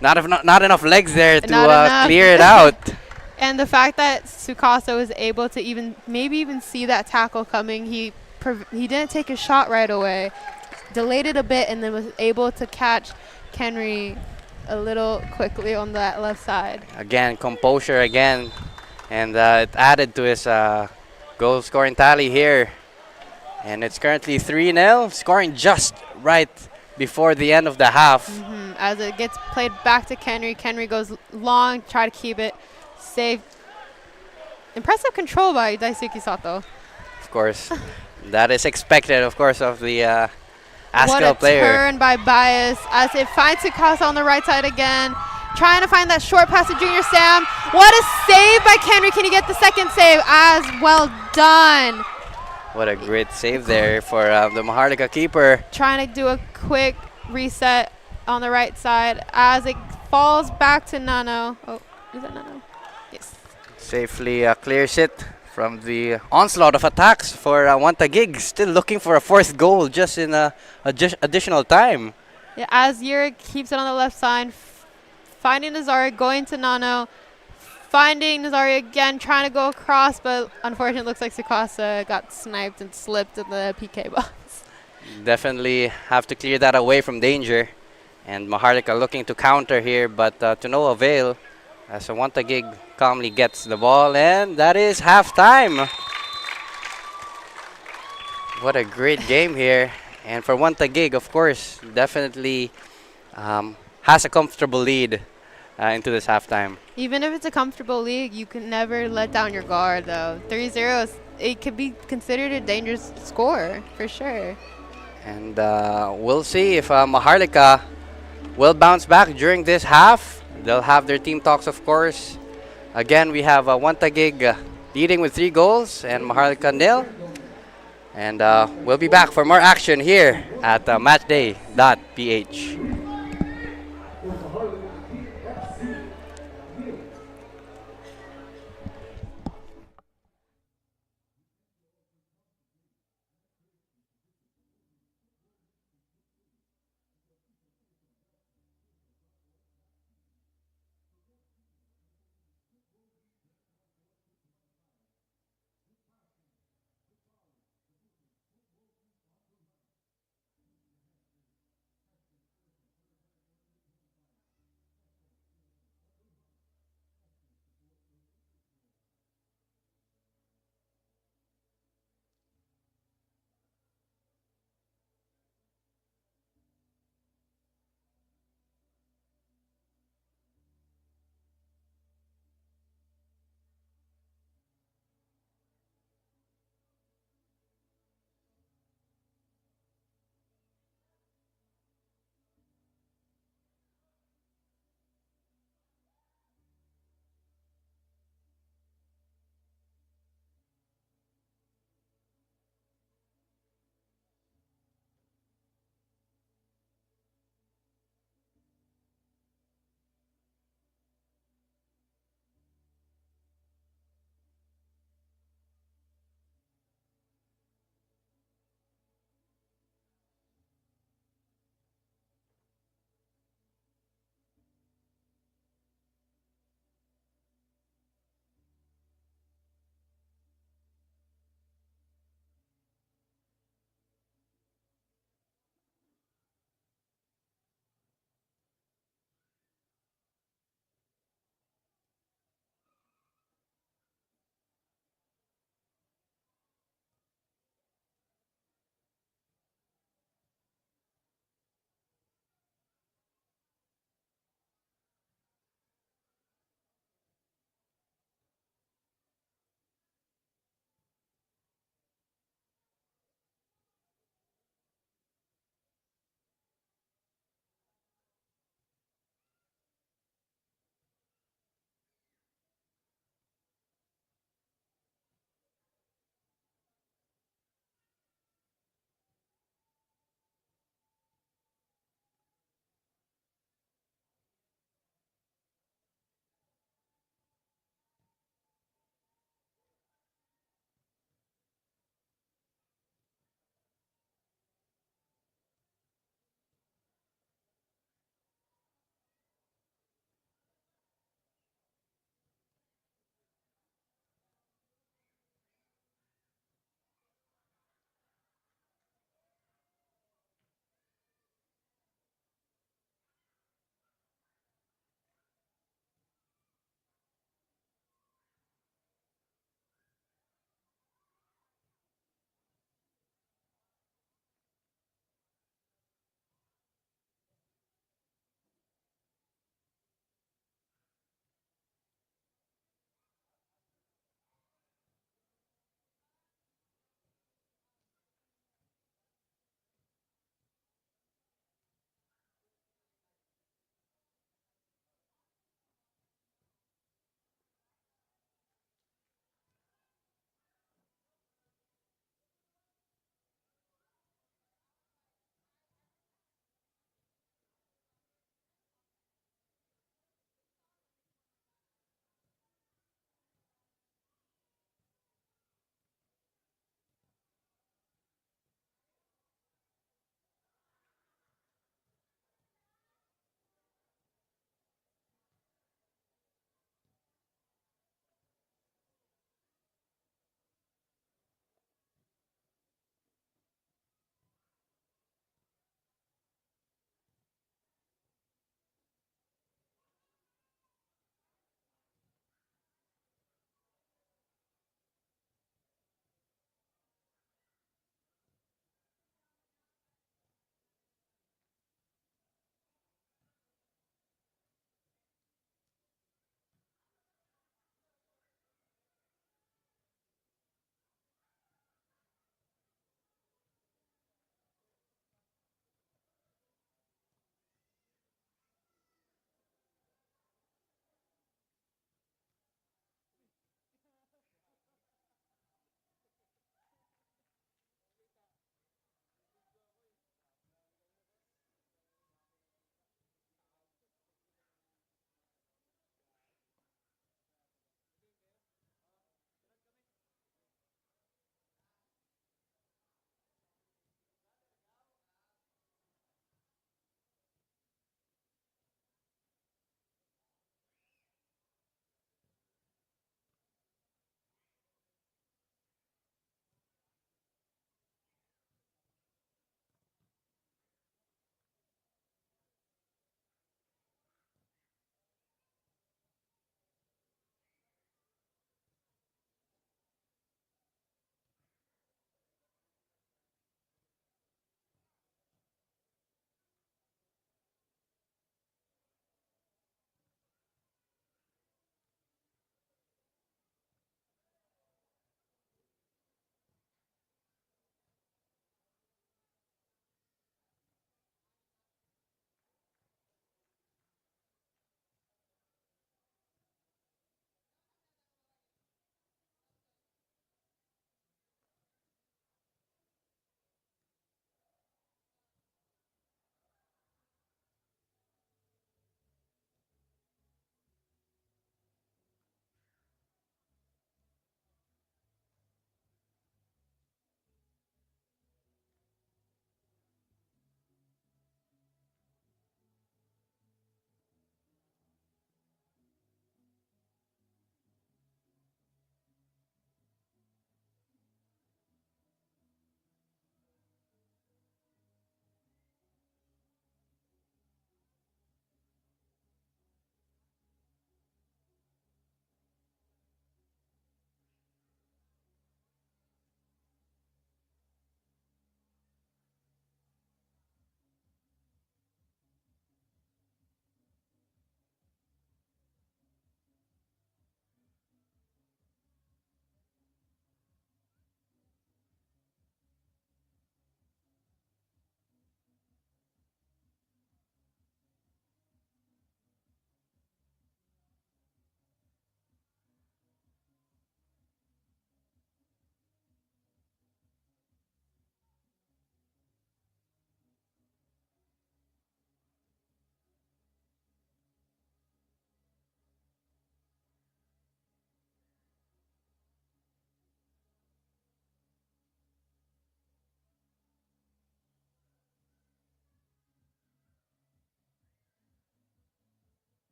not enough legs there to clear it out. And the fact that Tsukasa was able to maybe even see that tackle coming, he didn't take a shot right away, delayed it a bit, and then was able to catch Kenry a little quickly on that left side. Again, composure again, and it added to his goal scoring tally here. And it's currently 3-0, scoring just right before the end of the half. As it gets played back to Kenry. Kenry goes long, try to keep it safe. Impressive control by Daisuke Sato. Of course. That is expected, of course, of the Askell player. What a turn by Bias as it finds Tsukasa on the right side again. Trying to find that short pass to Junior Sam. What a save by Kenry. Can he get the second save? As well done. What a great save there for the Maharlika keeper. Trying to do a quick reset on the right side as it falls back to Nano. Oh, is that Nano? Yes. Safely clears it from the onslaught of attacks for Wanta Gig. Still looking for a fourth goal just in additional time. Yeah, as Yurik keeps it on the left side, finding Nazari, going to Nano, finding Nazari again, trying to go across, but unfortunately it looks like Tsukasa got sniped and slipped in the PK box. Definitely have to clear that away from danger. And Maharlika looking to counter here, but to no avail. As Wanta Gig calmly gets the ball, and that is halftime. What a great game here. And for Wanta Gig, of course, definitely has a comfortable lead into this halftime. Even if it's a comfortable lead, you can never let down your guard, though. 3-0, it could be considered a dangerous score, for sure. And we'll see if Maharlika will bounce back during this half. They'll have their team talks, of course. Again, we have Wanta Gig leading with 3 goals and Maharlika 0. And we'll be back for more action here at matchday.ph.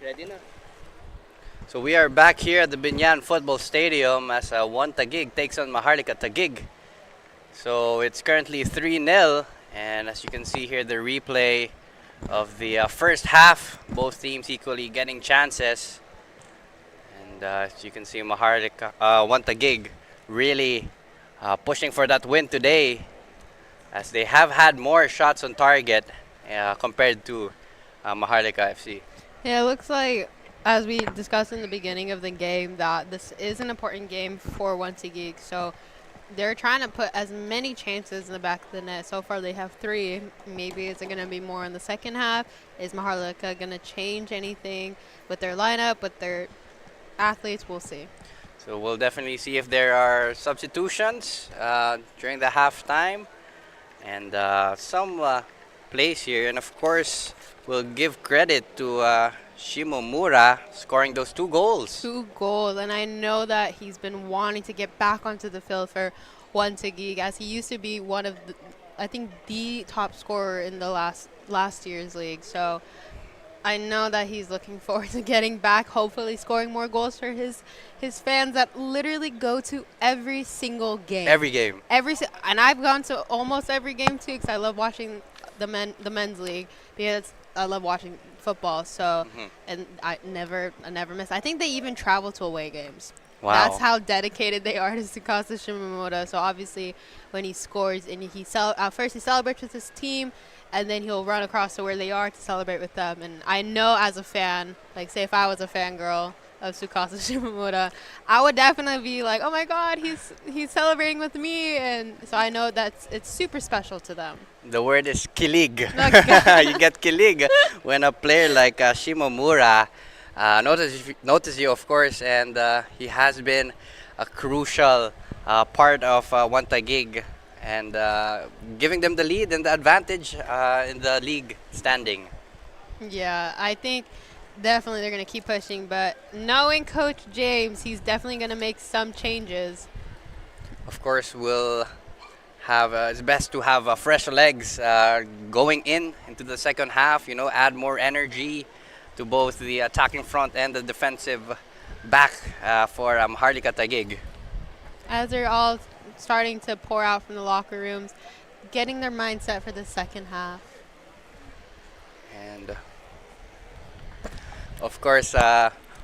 Ready na. So we are back here at the Binyan Football Stadium as One Taguig takes on Maharlika Taguig. So it's currently 3-0, and as you can see here, the replay of the first half, both teams equally getting chances. And as you can see, Maharlika, One Taguig really pushing for that win today, as they have had more shots on target compared to Maharlika FC. Yeah, it looks like, as we discussed in the beginning of the game, that this is an important game for One Taguig. So they're trying to put as many chances in the back of the net. So far, they have 3. Maybe is it going to be more in the second half? Is Maharlika going to change anything with their lineup, with their athletes? We'll see. So we'll definitely see if there are substitutions during the halftime and some plays here. And of course, we'll give credit to Shimomura scoring those 2 goals. 2 goals, and I know that he's been wanting to get back onto the field for One Taguig, as he used to be one of the, I think, the top scorer in the last year's league. So I know that he's looking forward to getting back, hopefully scoring more goals for his fans that literally go to every single game. Every game. And I've gone to almost every game too, because I love watching the men's league, because I love watching football. So and I never miss. I think they even travel to away games. Wow. That's how dedicated they are to Tsukasa Shimomura. So obviously, when he scores, and first he celebrates with his team, and then he'll run across to where they are to celebrate with them. And I know, as a fan, like, say if I was a fangirl of Tsukasa Shimomura, I would definitely be like, oh my God, he's celebrating with me. And so I know it's super special to them. The word is kilig. Okay. You get kilig when a player like Shimomura notice you, of course, and he has been a crucial part of One Taguig, and giving them the lead and the advantage in the league standing. Yeah, I think definitely they're going to keep pushing, but knowing Coach James, he's definitely going to make some changes. Of course, we'll have it's best to have fresh legs going into the second half, add more energy to both the attacking front and the defensive back for Maharlika Taguig. As they're all starting to pour out from the locker rooms, getting their mindset for the second half. And of course,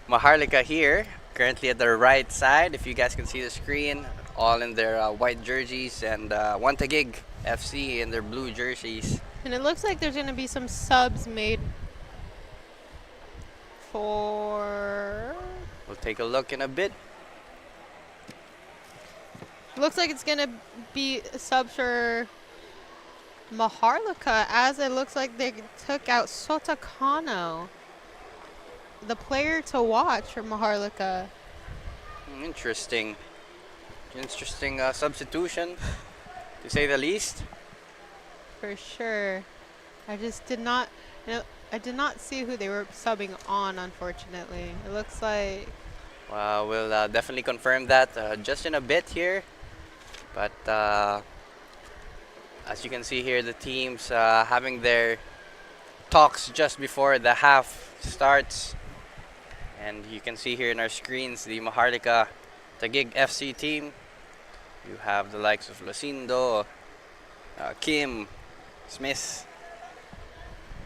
Maharlika here, currently at the right side, if you guys can see the screen, all in their white jerseys, and One Taguig FC in their blue jerseys. And it looks like there's going to be some subs made for... We'll take a look in a bit. Looks like it's going to be subs for Maharlika, as it looks like they took out Sotakano, the player to watch for Maharlika. Interesting substitution, to say the least. For sure. I just did not, I did not see who they were subbing on, unfortunately. It looks like... We'll definitely confirm that just in a bit here. But as you can see here, the teams having their talks just before the half starts. And you can see here in our screens the Maharlika Taguig FC team. You have the likes of Lucindo, Kim, Smith,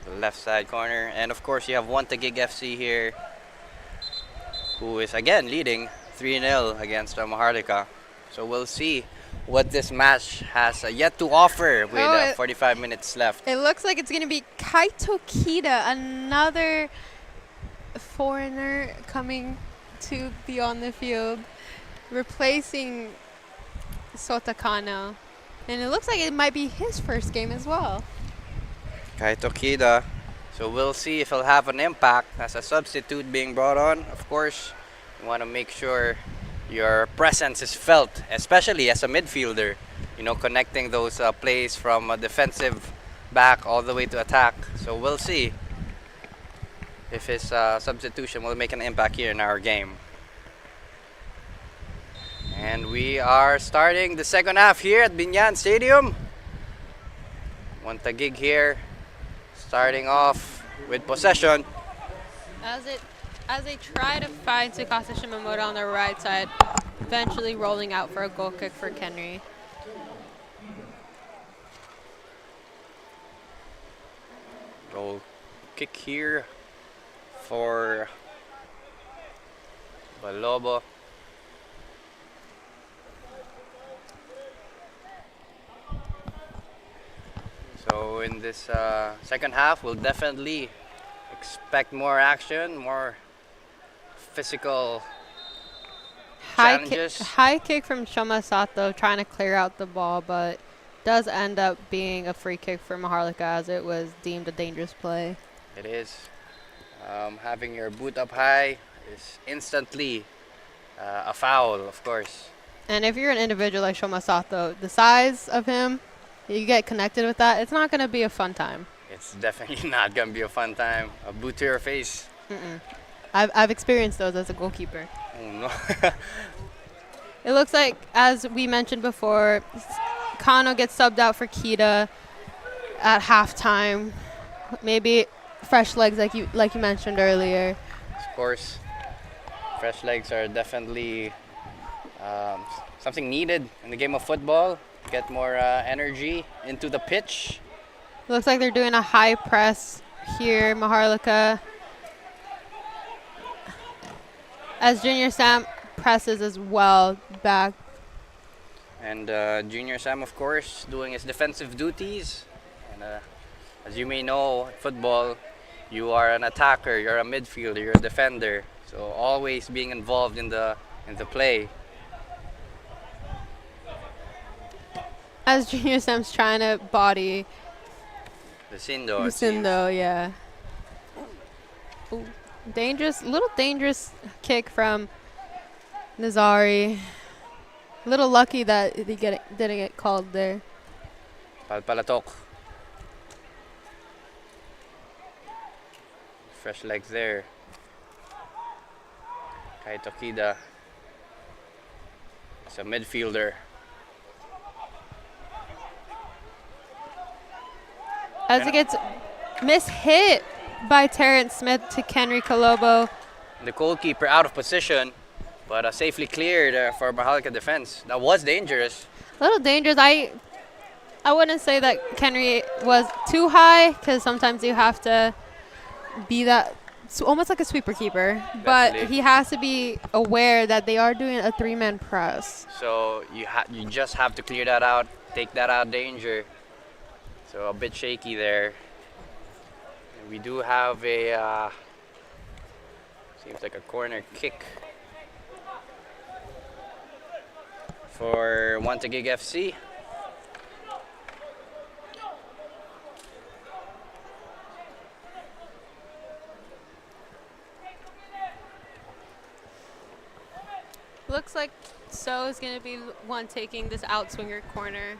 the left side corner. And of course you have One Taguig FC here, who is again leading 3-0 against Maharlika. So we'll see what this match has yet to offer with 45 minutes left. It looks like it's going to be Kaito Kida, another foreigner coming to be on the field, replacing Sotakano. And it looks like it might be his first game as well. Kaito Kida. So we'll see if he'll have an impact as a substitute being brought on. Of course, you want to make sure your presence is felt, especially as a midfielder, connecting those plays from a defensive back all the way to attack. So we'll see if his substitution will make an impact here in our game. And we are starting the second half here at Binyan Stadium. One Taguig here, starting off with possession. As they try to find Tsukasa Shimamoto on the right side, eventually rolling out for a goal kick for Kenry. Goal kick here for Balobo. So in this second half, we'll definitely expect more action, more physical challenges. High kick from Shoma Sato trying to clear out the ball, but does end up being a free kick for Maharlika as it was deemed a dangerous play. It is. Having your boot up high is instantly a foul, of course. And if you're an individual like Shoma Sato, the size of him, you get connected with that, it's not going to be a fun time. It's definitely not going to be a fun time. A boot to your face. I've experienced those as a goalkeeper. Oh, no. It looks like, as we mentioned before, Kano gets subbed out for Kita at halftime. Maybe fresh legs, like you mentioned earlier. Of course, fresh legs are definitely something needed in the game of football. Get more energy into the pitch. Looks like they're doing a high press here, Maharlika. As Junior Sam presses as well back. And Junior Sam, of course, doing his defensive duties. And as you may know, football, you are an attacker, you're a midfielder, you're a defender. So always being involved in the play. As Junior Sam's trying to body Lucindo, yeah. Ooh, little dangerous kick from Nazari. A little lucky that he didn't get called there. Palpalatok. Fresh legs there. Kaito Kida. It's a midfielder. As it gets mishit by Terrence Smith to Kenry Kalobo. The goalkeeper out of position, but safely cleared for Maharlika defense. That was dangerous. A little dangerous. I wouldn't say that Kenry was too high, because sometimes you have to be that, almost like a sweeper keeper. Definitely. But he has to be aware that they are doing a 3-man press. So you just have to clear that out, take that out danger. So a bit shaky there. And we do have a seems like a corner kick for Taguig FC. Looks like So is going to be one taking this outswinger corner.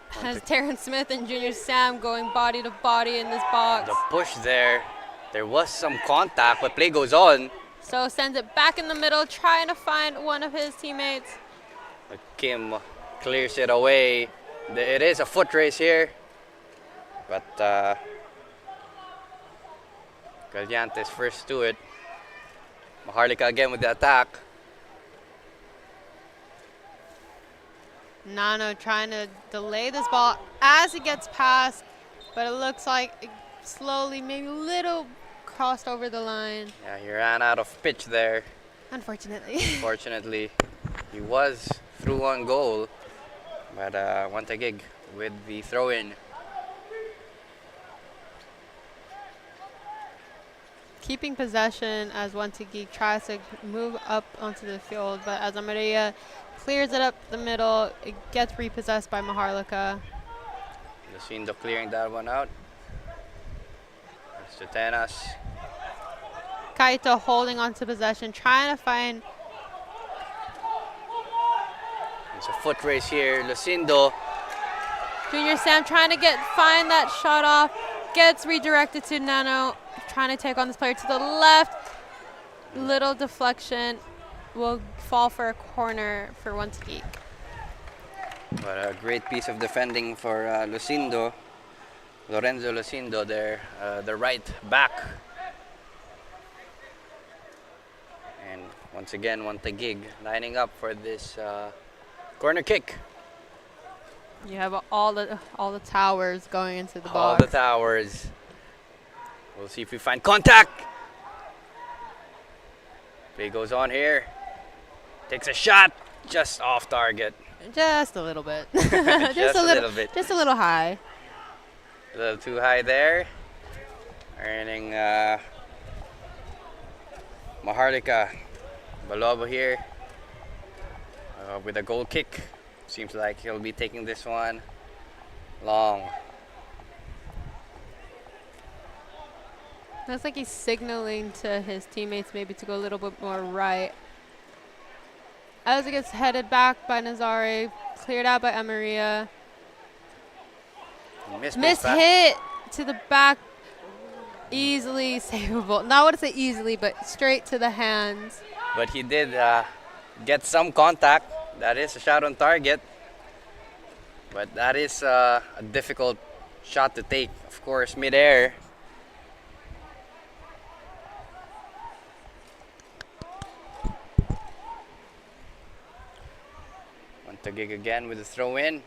Has Terrence Smith and Junior Sam going body to body in this box. The push there. There was some contact, but play goes on. So sends it back in the middle, trying to find one of his teammates. Kim clears it away. It is a foot race here. But Gallantes first to it. Maharlika again with the attack. Nano trying to delay this ball as it gets past, but it looks like it slowly, maybe a little crossed over the line. Yeah, he ran out of pitch there. Unfortunately. Unfortunately, he was through on goal, but Taguig with the throw-in. Keeping possession as Taguig tries to move up onto the field, but as Amaria clears it up the middle, it gets repossessed by Maharlika. Lucindo clearing that one out. That's Tenas. Kaito holding onto possession, trying to find. It's a foot race here. Lucindo. Junior Sam trying to find that shot off. Gets redirected to Nano, trying to take on this player to the left. Little deflection. Will fall for a corner for Taguig. But a great piece of defending for Lucindo. Lorenzo Lucindo there, the right back. And once again, Taguig lining up for this corner kick. You have all the towers going into the All box. the towers. We'll see if we find contact. Play goes on here. Takes a shot, just off target. Just a little bit. Just a little bit. Just a little high. A little too high there. Earning Maharlika Balobo here with a goal kick. Seems like he'll be taking this one long. Looks like he's signaling to his teammates maybe to go a little bit more right. As it gets headed back by Nazare, cleared out by Amaria. Miss hit to the back, easily savable. Not want to say easily, but straight to the hands. But he did get some contact. That is a shot on target. But that is a difficult shot to take, of course, mid-air. Taguig again with the throw-in.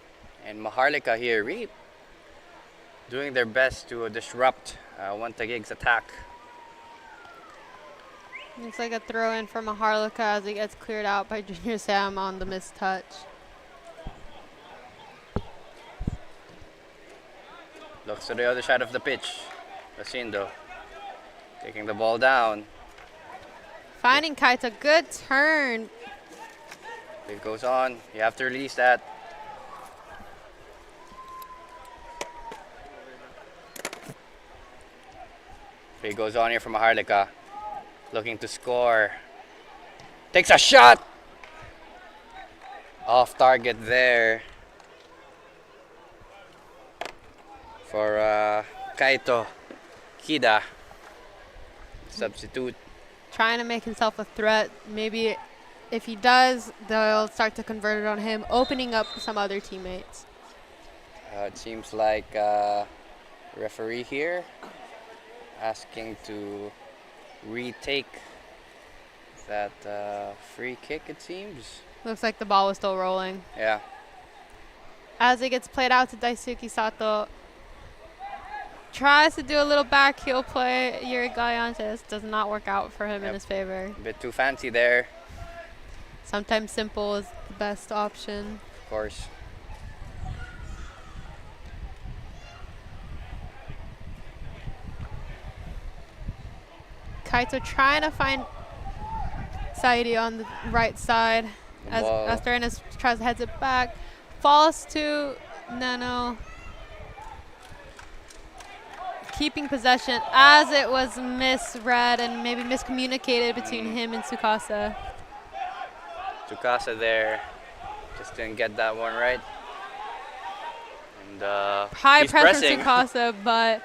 And Maharlika here really doing their best to disrupt Taguig's attack. Looks like a throw-in for Maharlika as it gets cleared out by Junior Sam on the missed touch. Looks to the other side of the pitch. Lucindo taking the ball down. Finding Kaito, good turn. It goes on. You have to release that. It goes on here from Maharlika. Looking to score. Takes a shot. Off target there. For Kaito Kida. Substitute. Trying to make himself a threat. Maybe if he does, they'll start to convert it on him, opening up some other teammates. It seems like referee here asking to retake that free kick, it seems. Looks like the ball was still rolling. Yeah. As it gets played out to Daisuke Sato. Tries to do a little back heel play. Yuri Gallantes does not work out for him in his favor. A bit too fancy there. Sometimes simple is the best option. Of course. Kaito trying to find Saidi on the right side. As Asterenas tries to heads it back. Falls to Nano. Keeping possession as it was misread and maybe miscommunicated between him and Tsukasa. Tsukasa there just didn't get that one right. And high press from Tsukasa, but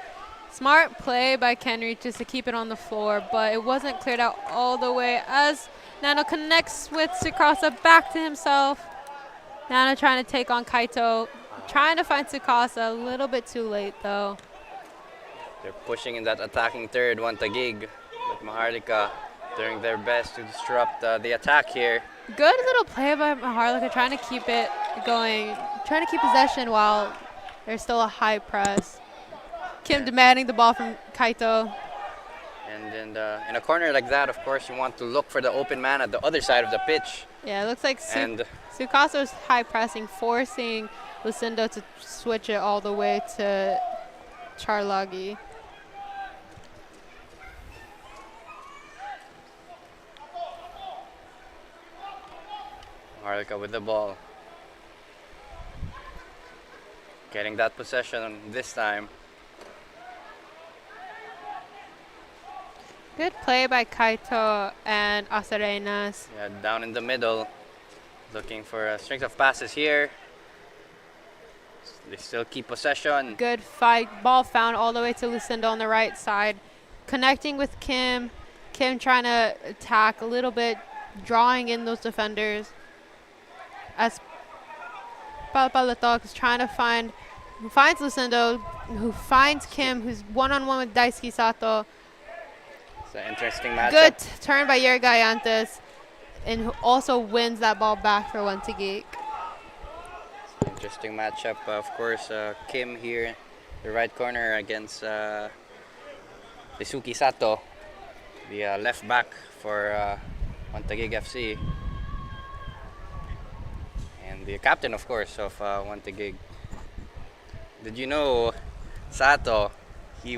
smart play by Kenry just to keep it on the floor, but it wasn't cleared out all the way as Nano connects with Tsukasa back to himself. Nano trying to take on Kaito, trying to find Tsukasa, a little bit too late though. They're pushing in that attacking third, Taguig, with Maharlika doing their best to disrupt the attack here. Good little play by Maharlika, trying to keep it going, trying to keep possession while there's still a high press. Kim demanding the ball from Kaito. And in a corner like that, of course, you want to look for the open man at the other side of the pitch. Yeah, it looks like Tsukasa's high pressing, forcing Lucindo to switch it all the way to Charlagi. Maharlika with the ball. Getting that possession this time. Good play by Kaito and Asarenas. Yeah, down in the middle. Looking for a string of passes here. They still keep possession. Good fight. Ball found all the way to Lucindo on the right side. Connecting with Kim. Kim trying to attack a little bit, drawing in those defenders. As Palpalatok is trying to find who finds Lucindo, who finds Kim, who's one-on-one with Daisuke Sato. It's an interesting matchup. Good turn by Yuri Gallantes, and who also wins that ball back for one Taguig. Interesting matchup. Of course, Kim here, the right corner against Daisuke Sato, the left back for one Taguig FC. And the captain, of course, of one Taguig. Did you know Sato? He's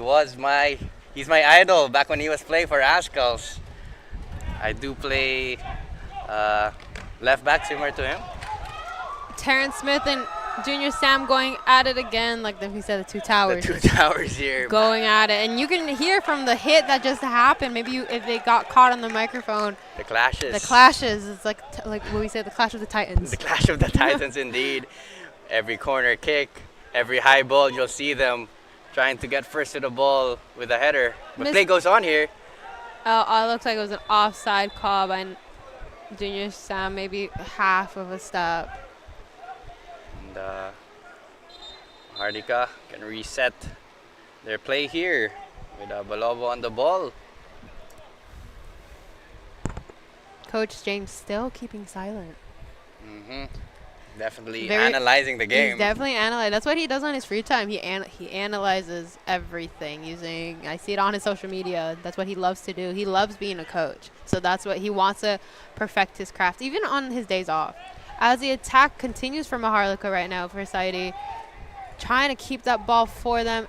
my idol back when he was playing for Ascals. I do play left back similar to him. Terrence Smith and Junior Sam going at it again, like we said, the two towers. The two towers here. Going at it. And you can hear from the hit that just happened, maybe if they got caught on the microphone. The clashes. The clashes. It's like what we say, the clash of the titans. The clash of the titans, indeed. Every corner kick, every high ball, you'll see them trying to get first to the ball with a header. But play goes on here. Oh, it looks like it was an offside call by Junior Sam, maybe half of a step. And Maharlika can reset their play here with Balobo on the ball. Coach James still keeping silent. Definitely analyzing the game. He's definitely analyzing. That's what he does on his free time. He analyzes everything using. I see it on his social media. That's what he loves to do. He loves being a coach. So that's what he wants to perfect his craft, even on his days off. As the attack continues for Maharlika right now for Saidi, trying to keep that ball for them.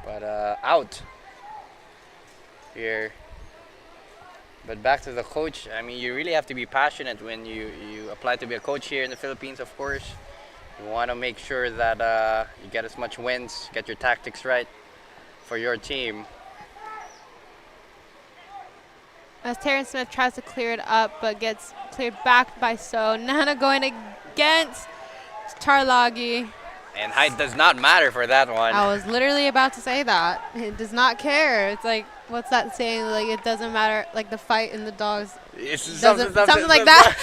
But out here. But back to the coach. I mean, you really have to be passionate when you apply to be a coach here in the Philippines, of course. You want to make sure that you get as much wins, get your tactics right for your team. As Terrence Smith tries to clear it up, but gets cleared back by So. Nana going against Tarlagi. And height does not matter for that one. I was literally about to say that. It does not care. It's like, what's that saying? Like, it doesn't matter, like the fight in the dogs. It's something like that.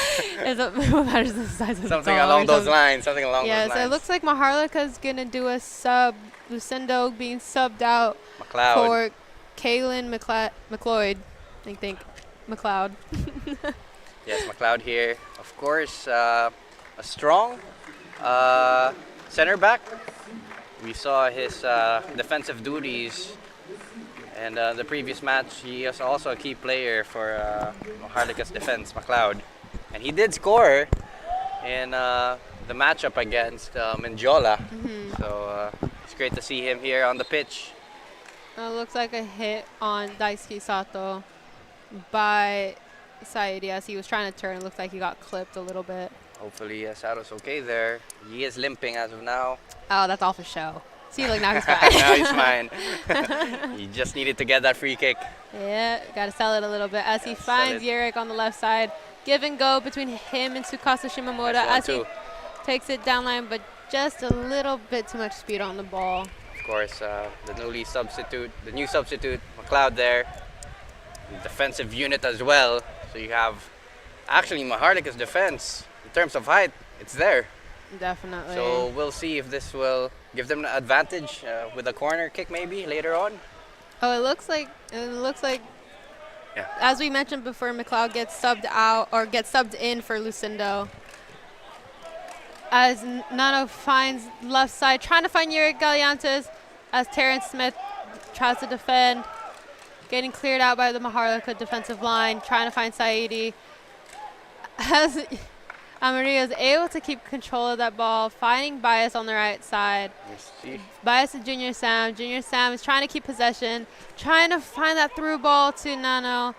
What matters the size of the dog. Something along those lines. Something along those lines. Yeah, so it looks like Maharlika's going to do a sub. Lucindo being subbed out McLeod. For Kaylin McLeod. I think McLeod. Yes, McLeod here. Of course, a strong center back. We saw his defensive duties, and the previous match he was also a key player for Maharlika's defense, McLeod, and he did score in the matchup against Menjola. So it's great to see him here on the pitch. It looks like a hit on Daisuke Sato by Saidi as he was trying to turn. It looks like he got clipped a little bit. Hopefully Sato's okay there. He is limping as of now. Oh, that's all for show. See, look, now he's back. Now he's fine. He just needed to get that free kick. Yeah, got to sell it a little bit as he finds Yerrick on the left side. Give and go between him and Tsukasa Shimamura as he takes it down line, but just a little bit too much speed on the ball. Of course, the new substitute, McLeod there. The defensive unit as well. So you have actually Maharlika's defense. In terms of height, it's there. Definitely. So we'll see if this will give them an advantage with a corner kick maybe later on. Oh, it looks like yeah. As we mentioned before, McLeod gets subbed out or gets subbed in for Lucindo. As Nano finds left side, trying to find Yuri Gallantes as Terrence Smith tries to defend. Getting cleared out by the Maharlika defensive line, trying to find Saidi. As Amaria is able to keep control of that ball, finding Bias on the right side. Bias to Junior Sam. Junior Sam is trying to keep possession, trying to find that through ball to Nano.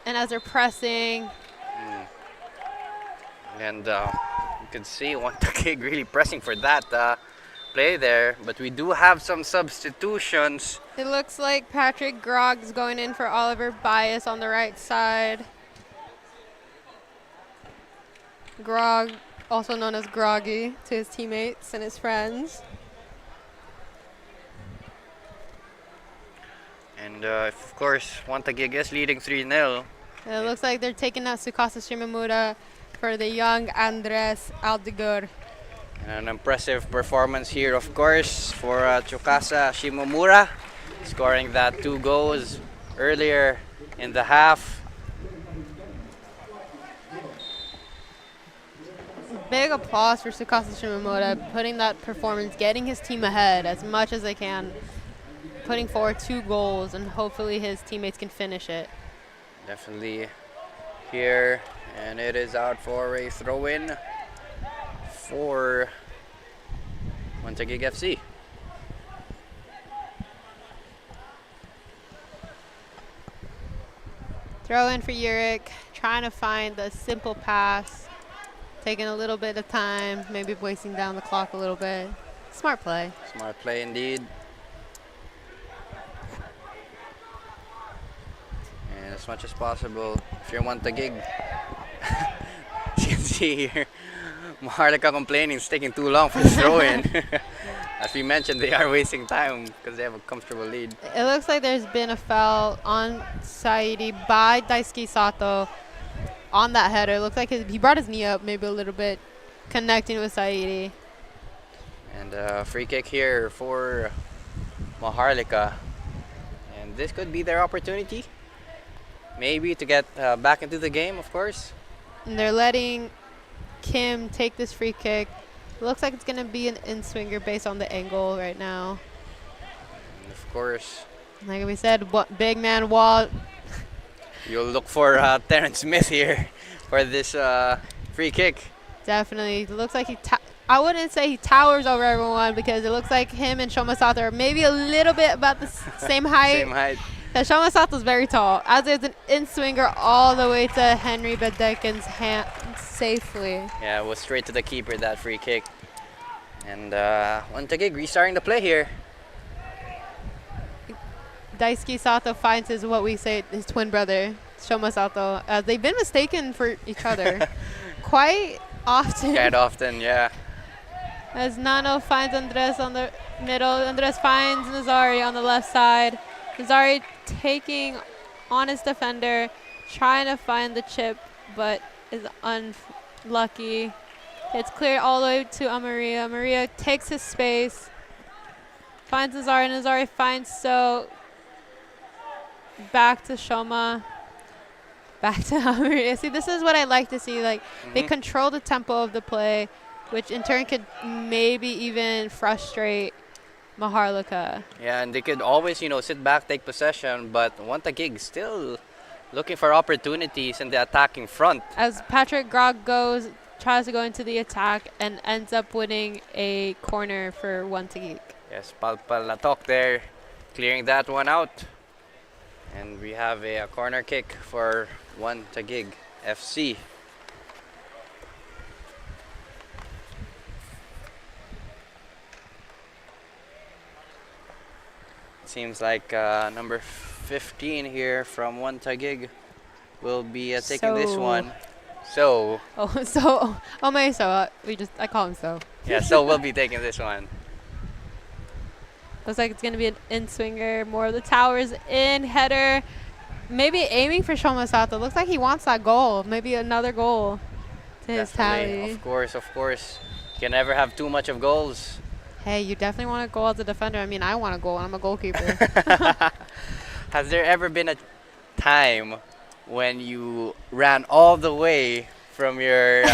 And as they're pressing. And you can see one Taguig really pressing for that play there. But we do have some substitutions. It looks like Patrick Grogg is going in for Oliver Bias on the right side. Grogg, also known as Groggy to his teammates and his friends. And of course, one Taguig is leading 3-0. It looks like they're taking out Tsukasa Shimamura for the young Andres Aldegur. And an impressive performance here, of course, for Tsukasa Shimomura, scoring that 2 goals earlier in the half. Big applause for Tsukasa Shimomura putting that performance, getting his team ahead as much as they can, putting forward 2 goals, and hopefully his teammates can finish it. Definitely here, and it is out for a throw-in for Taguig FC. Throw in for Yurik, trying to find the simple pass, taking a little bit of time, maybe wasting down the clock a little bit. Smart play. Smart play indeed. And as much as possible, if you're Taguig, as you can see here, Maharlika complaining it's taking too long for the throw-in. As we mentioned, they are wasting time because they have a comfortable lead. It looks like there's been a foul on Saidi by Daisuke Sato on that header. It looks like he brought his knee up maybe a little bit, connecting with Saidi. And free kick here for Maharlika. And this could be their opportunity, maybe to get back into the game, of course. And they're letting Kim take this free kick. It looks like it's going to be an in-swinger based on the angle right now. And of course, like we said, big man wall. You'll look for Terrence Smith here for this free kick. Definitely. Looks like I wouldn't say he towers over everyone, because it looks like him and Shoma Sato are maybe a little bit about the same height. Same height. Because Shoma Sato's very tall. As there's an in-swinger all the way to Henry Bedekin's hand safely. Yeah, it was straight to the keeper, that free kick. And Taguig restarting the play here. Daisuke Sato finds his, what we say, his twin brother, Shoma Sato. They've been mistaken for each other quite often. Quite often, yeah. As Nano finds Andres on the middle. Andres finds Nazari on the left side. Nazari taking on his defender, trying to find the chip, but is unlucky. It's clear all the way to Amaria. Amaria takes his space, finds Nazari. Nazari finds So. Back to Shoma. Back to Amaria. See, this is what I like to see. Like, they control the tempo of the play, which in turn could maybe even frustrate Maharlika. Yeah, and they could always, sit back, take possession, but Taguig still looking for opportunities in the attacking front. As Patrick Grog tries to go into the attack and ends up winning a corner for Taguig. Yes, Palpal Latok there, clearing that one out. And we have a corner kick for Taguig FC. Seems like number 15 here from Taguig will be taking this one. So. I call him So. Yeah, So will be taking this one. Looks like it's going to be an in-swinger. More of the towers in. Header. Maybe aiming for Shoma Sato. Looks like he wants that goal. Maybe another goal to his tally. Of course. You can never have too much of goals. Hey, you definitely want a goal as a defender. I mean, I want a goal, and I'm a goalkeeper. Has there ever been a time when you ran all the way from your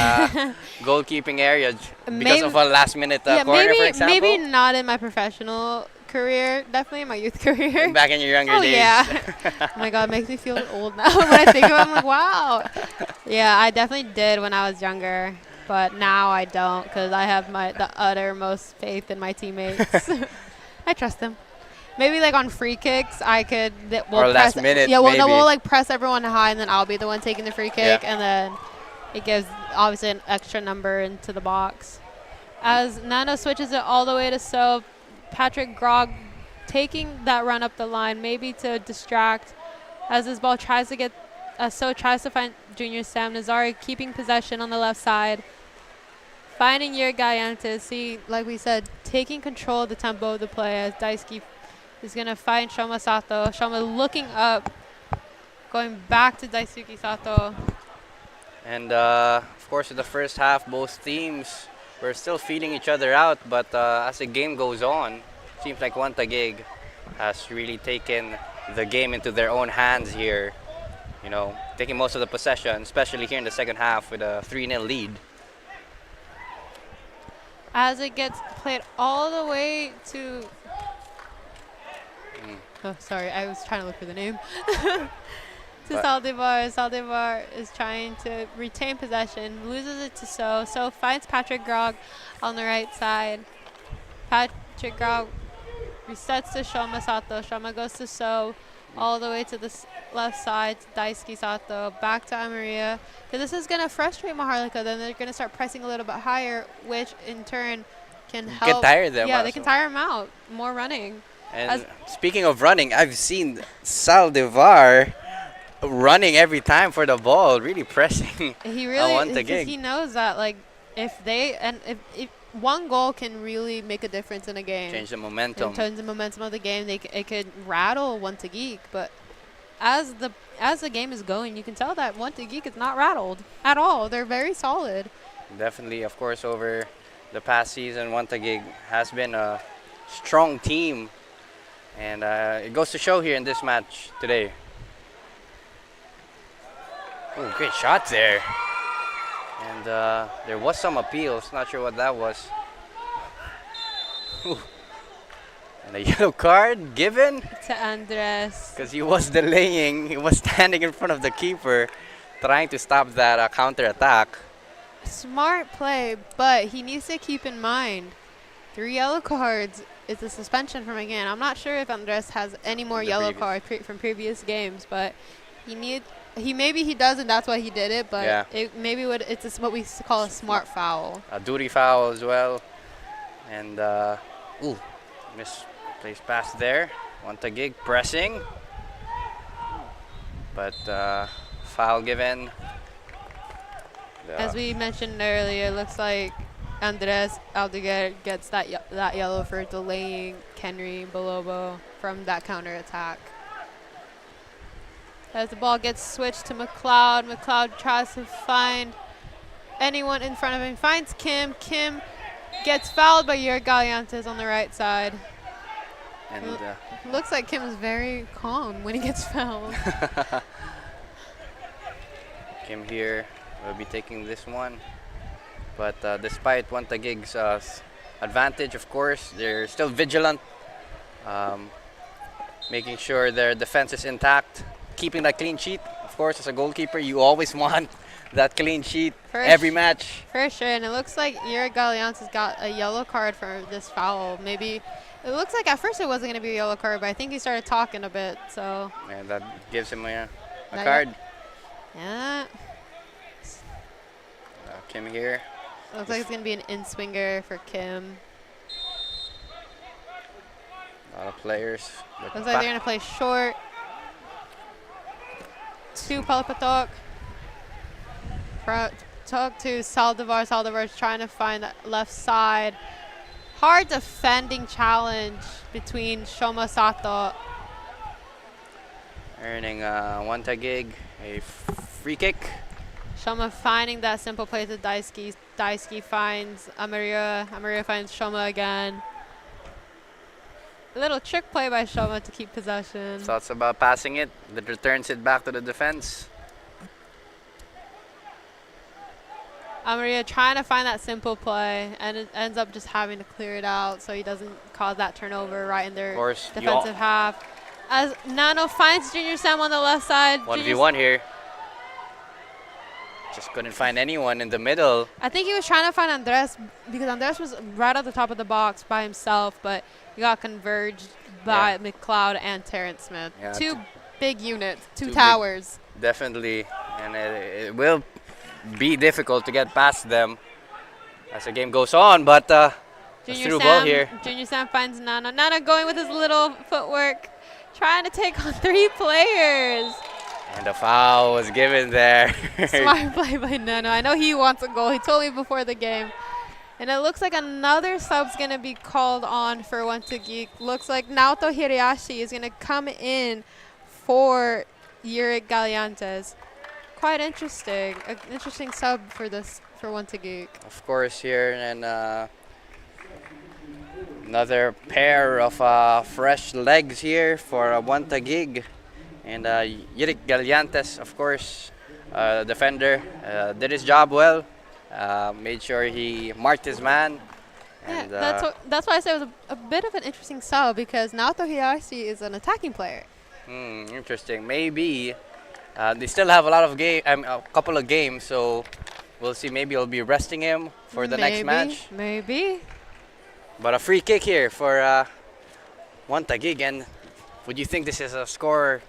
goalkeeping area because of a last-minute corner, for example? Maybe not in my professional career. Definitely in my youth career. Back in your younger days. Yeah. Oh my God, it makes me feel old now when I think about it. I'm like, wow. Yeah, I definitely did when I was younger. But now I don't, because I have the uttermost faith in my teammates. I trust them. Maybe like on free kicks, I could. Or last minute. Yeah, maybe. we'll like press everyone high, and then I'll be the one taking the free kick, and then it gives obviously an extra number into the box. As Nano switches it all the way to So, Patrick Grog taking that run up the line, maybe to distract, as this ball tries to get. So tries to find Junior Sam. Nazari keeping possession on the left side. Finding your Gayantes. See, like we said, taking control of the tempo of the play as Daisuke is going to find Shoma Sato. Shoma looking up, going back to Daisuke Sato. And, of course, in the first half, both teams we're still feeling each other out, but as the game goes on, seems like One Taguig has really taken the game into their own hands here. You know, taking most of the possession, especially here in the second half with a 3-0 lead. As it gets played all the way to... Oh, sorry, I was trying to look for the name. To Saldivar. Saldivar is trying to retain possession, loses it to So. So finds Patrick Grog on the right side. Patrick Grog resets to Shoma Sato. Shoma goes to So, all the way to the left side to Daisuke Sato. Back to Amaria. Because this is going to frustrate Maharlika. Then they're going to start pressing a little bit higher, which in turn can help. Get tire them. Yeah, they can tire him out. More running. And speaking of running, I've seen Saldivar running every time for the ball, really pressing. He really, because he knows that like if one goal can really make a difference in a game, change the momentum. Change the momentum of the game. It could rattle One Taguig, but as the game is going, you can tell that One Taguig is not rattled at all. They're very solid. Definitely, of course, over the past season, One Taguig has been a strong team. And it goes to show here in this match today. Ooh, great shot there. And there was some appeals. Not sure what that was. Ooh. And a yellow card given to Andres. Because he was delaying. He was standing in front of the keeper trying to stop that counter attack. Smart play, but he needs to keep in mind 3 yellow cards. It's a suspension from a game. I'm not sure if Andres has any more yellow cards from previous games, but maybe he does, and that's why he did it. But yeah. It's what we call a smart foul. A duty foul as well, and misplaced pass there. One Taguig pressing, but foul given. As we mentioned earlier, it looks like Andres Aldeguer gets that yellow for delaying Kenry Balobo from that counter attack. As the ball gets switched to McLeod, McLeod tries to find anyone in front of him. Finds Kim. Kim gets fouled by Yuri Galeantes on the right side. And looks like Kim is very calm when he gets fouled. Kim here will be taking this one. But despite One Taguig's advantage, of course, they're still vigilant, making sure their defense is intact, keeping that clean sheet. Of course, as a goalkeeper, you always want that clean sheet every match. For sure, and it looks like Yuri Galeantes has got a yellow card for this foul. Maybe it looks like at first it wasn't going to be a yellow card, but I think he started talking a bit. So yeah, that gives him a card. Yeah. Kim here. Looks like it's going to be an in-swinger for Kim. A lot of players. Looks like they're going to play short. To Palapatok. Talk to Saldivar. Saldivar's trying to find that left side. Hard defending challenge between Shoma Sato. Earning One Taguig a free kick. Shoma finding that simple play to Daisuke. Daisuke finds Amaria. Amaria finds Shoma again. A little trick play by Shoma to keep possession. Thoughts about passing it, that returns it back to the defense. Amaria trying to find that simple play, and it ends up just having to clear it out so he doesn't cause that turnover right in their defensive half. As Nano finds Junior Sam on the left side. 1v1 here. Just couldn't find anyone in the middle. I think he was trying to find Andres because Andres was right at the top of the box by himself, but he got converged by McLeod and Terrence Smith. Yeah, two big units, two towers. Definitely, and it will be difficult to get past them as the game goes on, but through ball here. Junior Sam finds Nana. Nana going with his little footwork, trying to take on 3 players. And the foul was given there. Smart play by Nano. I know he wants a goal. He told me before the game. And it looks like another sub's going to be called on for One Taguig. Looks like Naoto Hirayashi is going to come in for Yuri Galeantes. Quite interesting. An interesting sub for for one Taguig. Of course, here and another pair of fresh legs here for one Taguig. And Yirik Gallantes, of course, defender, did his job well. Made sure he marked his man. Yeah, And that's why I said it was a bit of an interesting sub because Naoto Hiyashi is an attacking player. interesting. Maybe they still have a lot of a couple of games, so we'll see. Maybe I'll be resting him for the next match. Maybe. But a free kick here for one Taguig. And would you think this is a scoring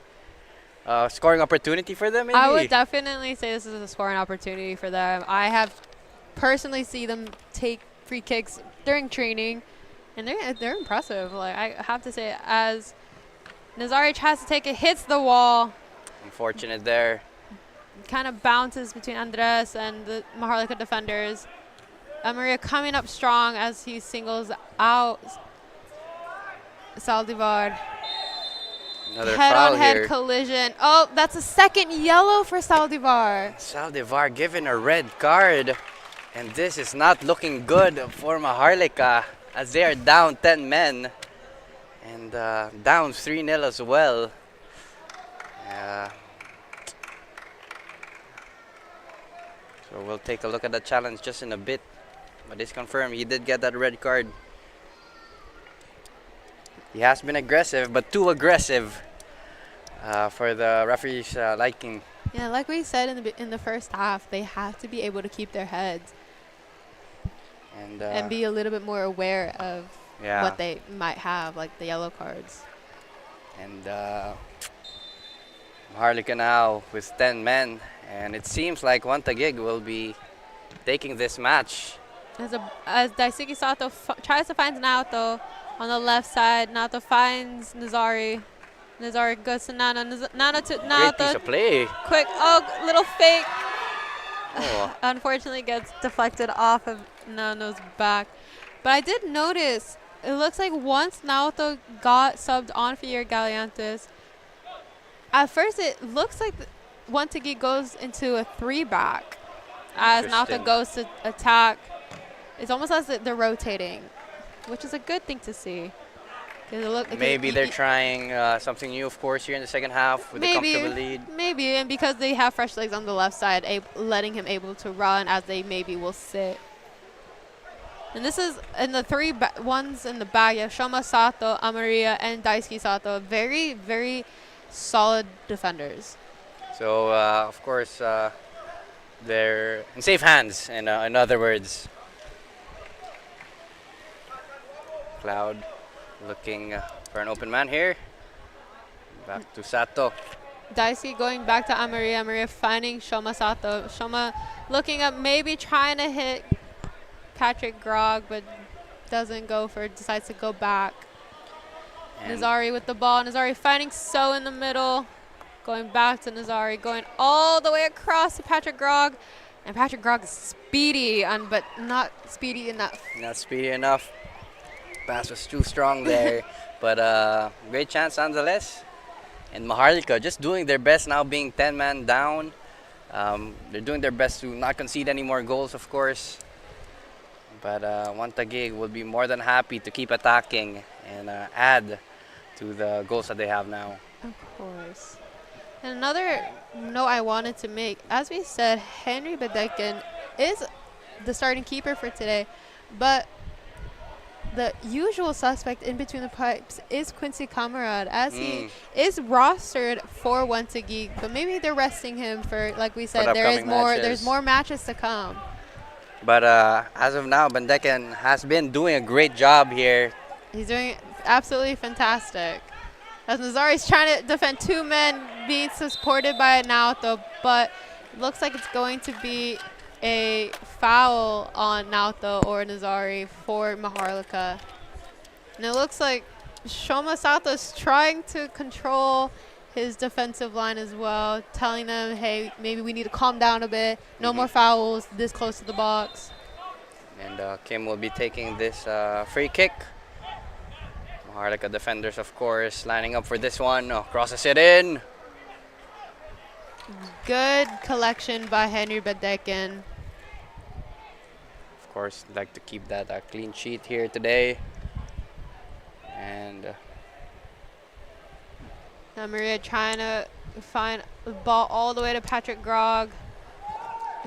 opportunity for them? Maybe? I would definitely say this is a scoring opportunity for them. I have personally seen them take free kicks during training, and they're impressive. Like I have to say, as Nazari tries to take it, hits the wall, Unfortunate there. kind of bounces between Andres and the Maharlika defenders. Maria coming up strong as he singles out Saldivar. Another foul Head-on-head here. collision. Oh, that's a second yellow for Saldivar. Saldivar given a red card. And this is not looking good for Maharlika as they are down 10 men. And down 3-0 as well. So we'll take a look at the challenge just in a bit. But it's confirmed he did get that red card. He has been aggressive, but too aggressive for the referee's liking. Yeah, like we said in the first half, they have to be able to keep their heads and be a little bit more aware of what they might have, like the yellow cards. And Maharlika now with 10 men, and it seems like one Taguig will be taking this match. As Daisuke Sato tries to find Naoto on the left side, Naoto finds Nazari. Nazari goes to Nana. Nana to Naoto. Great piece of play. Quick, little fake. Oh. Unfortunately gets deflected off of Nano's back. But I did notice, it looks like once Naoto got subbed on for your Galliantes, at first it looks like one Taguig goes into a 3-back as Naoto goes to attack. It's almost as if they're rotating, which is a good thing to see. Maybe they're trying something new, of course, here in the second half with a comfortable lead. Maybe, and because they have fresh legs on the left side, letting him able to run as they maybe will sit. And this is in the three ones in the back. You have Shoma Sato, Amaria, and Daisuke Sato. Very, very solid defenders. So, of course, they're in safe hands, in other words. Cloud looking for an open man here. Back to Sato. Daisuke going back to Amaria. Amaria finding Shoma Sato. Shoma looking up, maybe trying to hit Patrick Grog, but doesn't go for it, decides to go back. And Nazari with the ball. Nazari finding So in the middle. Going back to Nazari, going all the way across to Patrick Grog. And Patrick Grog is speedy, but not speedy enough. Not speedy enough. Pass was too strong there. But great chance nonetheless. And Maharlika just doing their best now, being 10-man down. They're doing their best to not concede any more goals, of course. But one Taguig will be more than happy to keep attacking and add to the goals that they have now. Of course. And another note I wanted to make, as we said, Henry Bedekin is the starting keeper for today, but the usual suspect in between the pipes is Quincy Camarad, as he is rostered for one Taguig, but maybe they're resting him for, like we said, there's more matches to come. But as of now, Bedekin has been doing a great job here. He's doing absolutely fantastic. As Nazari's trying to defend two men being supported by Naoto, but it looks like it's going to be a foul on Naoto or Nazari for Maharlika. And it looks like Shoma Sato's trying to control his defensive line as well, telling them, hey, maybe we need to calm down a bit. No more fouls this close to the box. And Kim will be taking this free kick. Maharlika defenders, of course, lining up for this one. Crosses it in. Good collection by Henry Bedekin. Of course, like to keep that clean sheet here today. And Maria trying to find the ball all the way to Patrick Grog.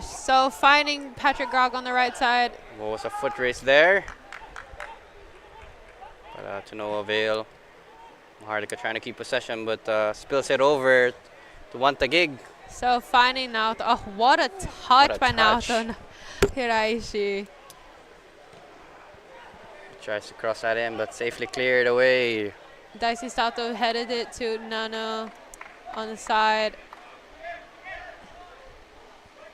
So finding Patrick Grog on the right side. what was a foot race there? But to no avail. Maharlika trying to keep possession, but spills it over to Taguig. So finding Naoto. Oh, what a touch What a by touch. Naoto Hiraishi. Tries to cross that in, but safely cleared away. Daisuke Sato headed it to Nano on the side.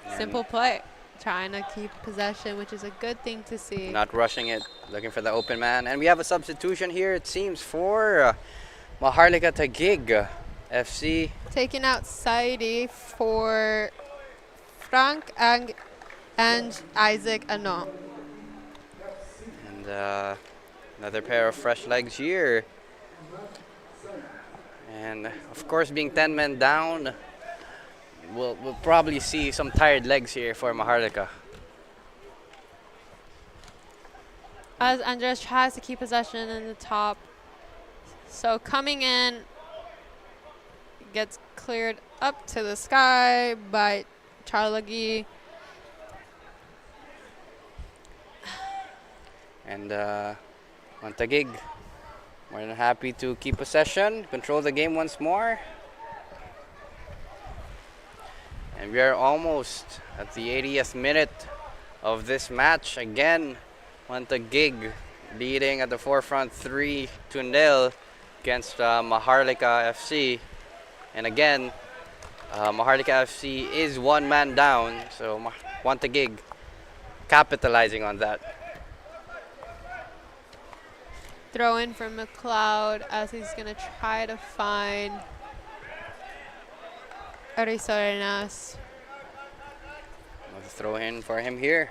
And Simple play. Trying to keep possession, which is a good thing to see. not rushing it, looking for the open man. And we have a substitution here, it seems, for Maharlika Taguig FC. Taking out Saidi for Frank and Isaac Ano. And another pair of fresh legs here. And of course, being 10 men down, we'll probably see some tired legs here for Maharlika. As Andres tries to keep possession in the top. So coming in, gets cleared up to the sky by Charlagi. And Taguig more than happy to keep possession, control the game once more. And we are almost at the 80th minute of this match. Again, Taguig leading at the forefront 3-0 against Maharlika FC. And again, Maharlika FC is one man down, so Taguig capitalizing on that. Throw in from McLeod as he's going to try to find Arisorenas. Another throw in for him here.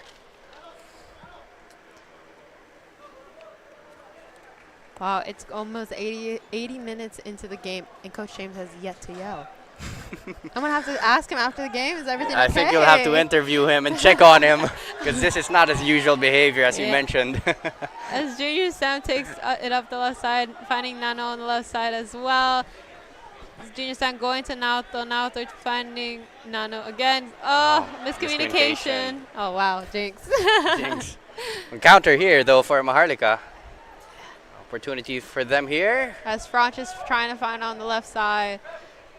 Wow, it's almost 80 minutes into the game, and Coach James has yet to yell. I'm going to have to ask him after the game, is everything okay? I think you'll have to interview him and check on him, because this is not his usual behavior, as you mentioned. As Junior Sam takes it up the left side, finding Nano on the left side as well. Junior Sam going to Naoto. Naoto finding Nano again. Oh, miscommunication. Oh, wow, jinx. Jinx. Counter here, though, for Maharlika. Opportunity for them here. As Francis trying to find on the left side.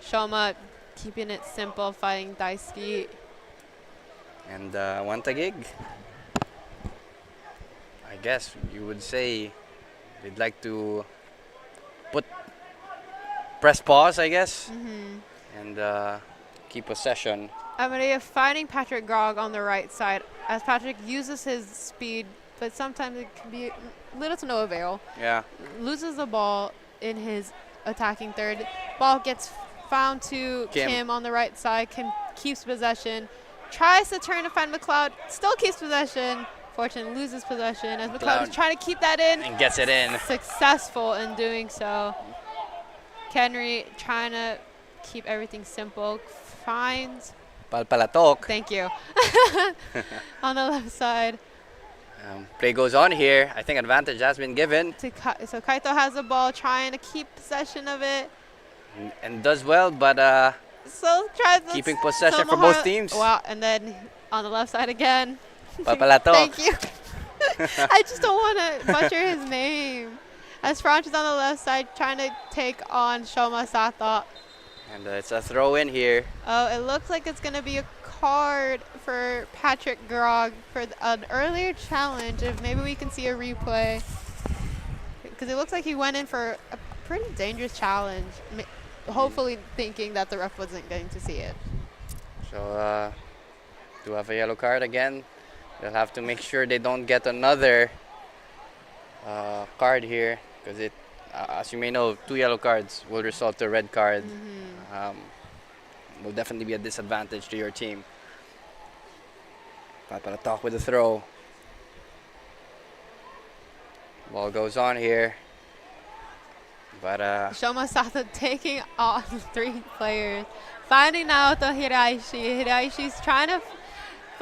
Shoma keeping it simple, fighting Daisuke. And Taguig. I guess you would say they'd like to press pause, I guess, and keep possession. Amaria finding Patrick Grog on the right side as Patrick uses his speed, but sometimes it can be little to no avail. Yeah. Loses the ball in his attacking third. Ball gets found to Kim on the right side. Kim keeps possession. Tries to turn to find McLeod. Still keeps possession. Fortune loses possession as McLeod is trying to keep that in. And gets it in. Successful in doing so. Kenry trying to keep everything simple. Finds. Palpalatok. Thank you. On the left side. Play goes on here. I think advantage has been given. So Kaito has the ball, trying to keep possession of it. And does well, but so tries keeping possession for both teams. Wow, and then on the left side again. Palpalatok. Thank you. I just don't want to butcher his name. As Franch is on the left side trying to take on Shoma Sato. And it's a throw in here. Oh, it looks like it's going to be a card for Patrick Grog for an earlier challenge. If maybe we can see a replay. Because it looks like he went in for a pretty dangerous challenge. Hopefully thinking that the ref wasn't going to see it. So, do have a yellow card again. They'll have to make sure they don't get another card here, because it, as you may know, 2 yellow cards will result to a red card. Will definitely be a disadvantage to your team. Palpalatok with the throw. Ball goes on here. But Shoma Sato taking on 3 players. Finding out the Hiraishi. Hiraishi's trying to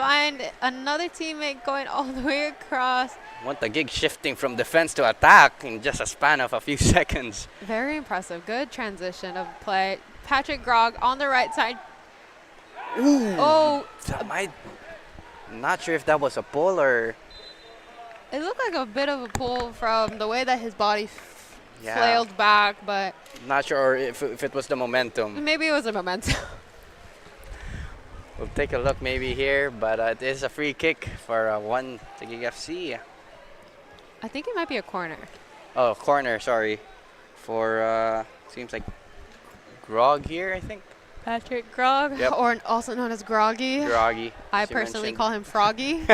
find another teammate going all the way across. Want the gig shifting from defense to attack in just a span of a few seconds. Very impressive. Good transition of play. Patrick Grog on the right side. Ooh. Oh, Not sure if that was a pull or. it looked like a bit of a pull from the way that his body Yeah. flailed back, but Not sure if it was the momentum. maybe it was a momentum. We'll take a look maybe here, but it is a free kick for one Taguig FC. I think it might be a corner. Oh, corner, sorry. For, seems like Grog here, I think. Patrick Grog, Yep. or also known as Groggy. Groggy. I as you personally mentioned. call him Froggy.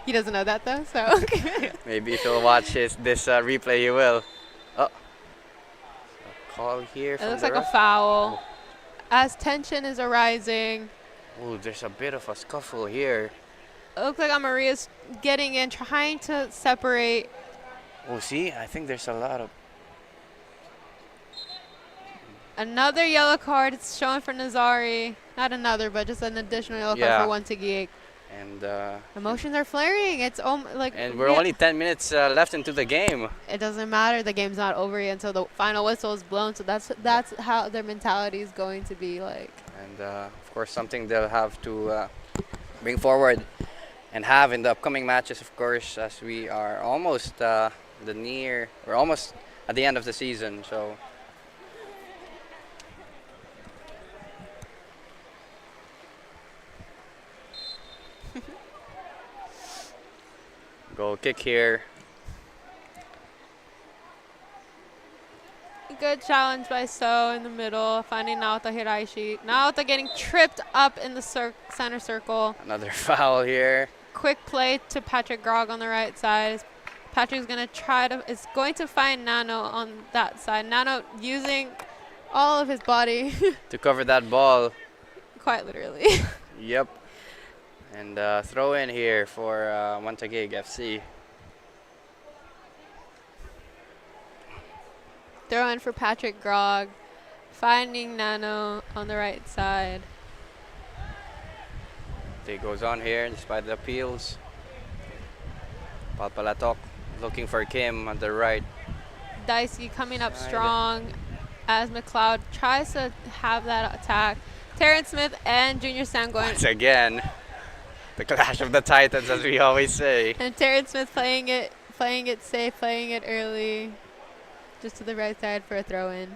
He doesn't know that though, so okay. Maybe if he'll watch this replay, he will. Oh. A call here It from looks the like a ref. foul. As tension is arising, Oh, there's a bit of a scuffle here. it looks like Amaria's getting in, trying to separate. Oh, see, I think there's a lot of. Another yellow card. It's showing for Nazari. Not another, but just an additional yellow Yeah. card for one Taguig. And Emotions are flaring. It's like and we're only 10 minutes left into the game. It doesn't matter. The game's not over yet until the final whistle is blown. So that's how their mentality is going to be like. And of course, something they'll have to bring forward and have in the upcoming matches, of course, as we are almost we're almost at the end of the season. So. Goal kick here. Good challenge by So in the middle, finding Naota Hiraishi. Naota getting tripped up in the center circle. Another foul here. Quick play to Patrick Grog on the right side. Patrick's is going to find Nano on that side. Nano using all of his body, To cover that ball. quite literally. Yep. And throw in here for Taguig FC. Throw in for Patrick Grog, finding Nano on the right side. It goes on here despite the appeals. Palpalatok looking for Kim on the right. Daisuke coming up Side. strong as McLeod tries to have that attack. Terrence Smith and Junior Sam going. Once again, the clash of the titans, as we always say. And Terrence Smith playing it safe, playing it early. Just to the right side for a throw in.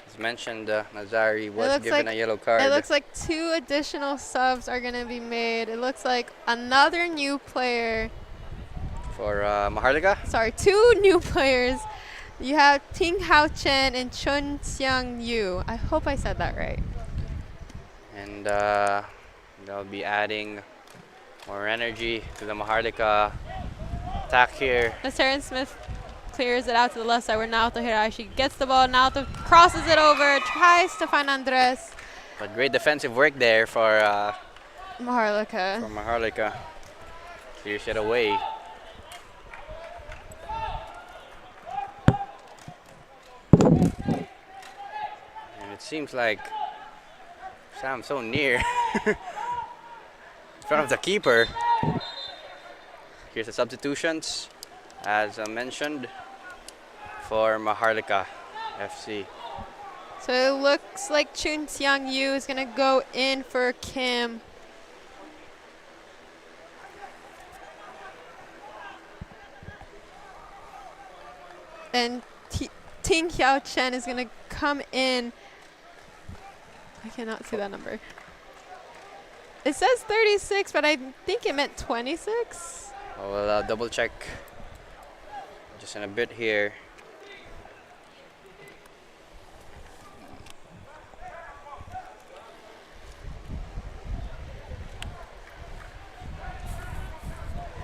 As mentioned, Nazari was looks given like- a yellow card. It looks like 2 additional subs are going to be made. It looks like another new player. for Maharlika. Sorry, 2 new players. You have Ting Hao Chen and Chun Xiang Yu. I hope I said that right. And they'll be adding more energy to the Maharlika attack here. As Terrence Smith clears it out to the left side where Naoto Hiraishi gets the ball. Naoto crosses it over, tries to find Andres. But great defensive work there for Maharlika. Maharlika. Clears it away. And it seems like Sam's so near in front of the keeper. Here's the substitutions, as I mentioned, for Maharlika FC. So it looks like Chun Xiang Yu is going to go in for Kim. And Ting Xiao Chen is going to come in. I cannot see that number. It says 36, but I think it meant 26. I will double check just in a bit here.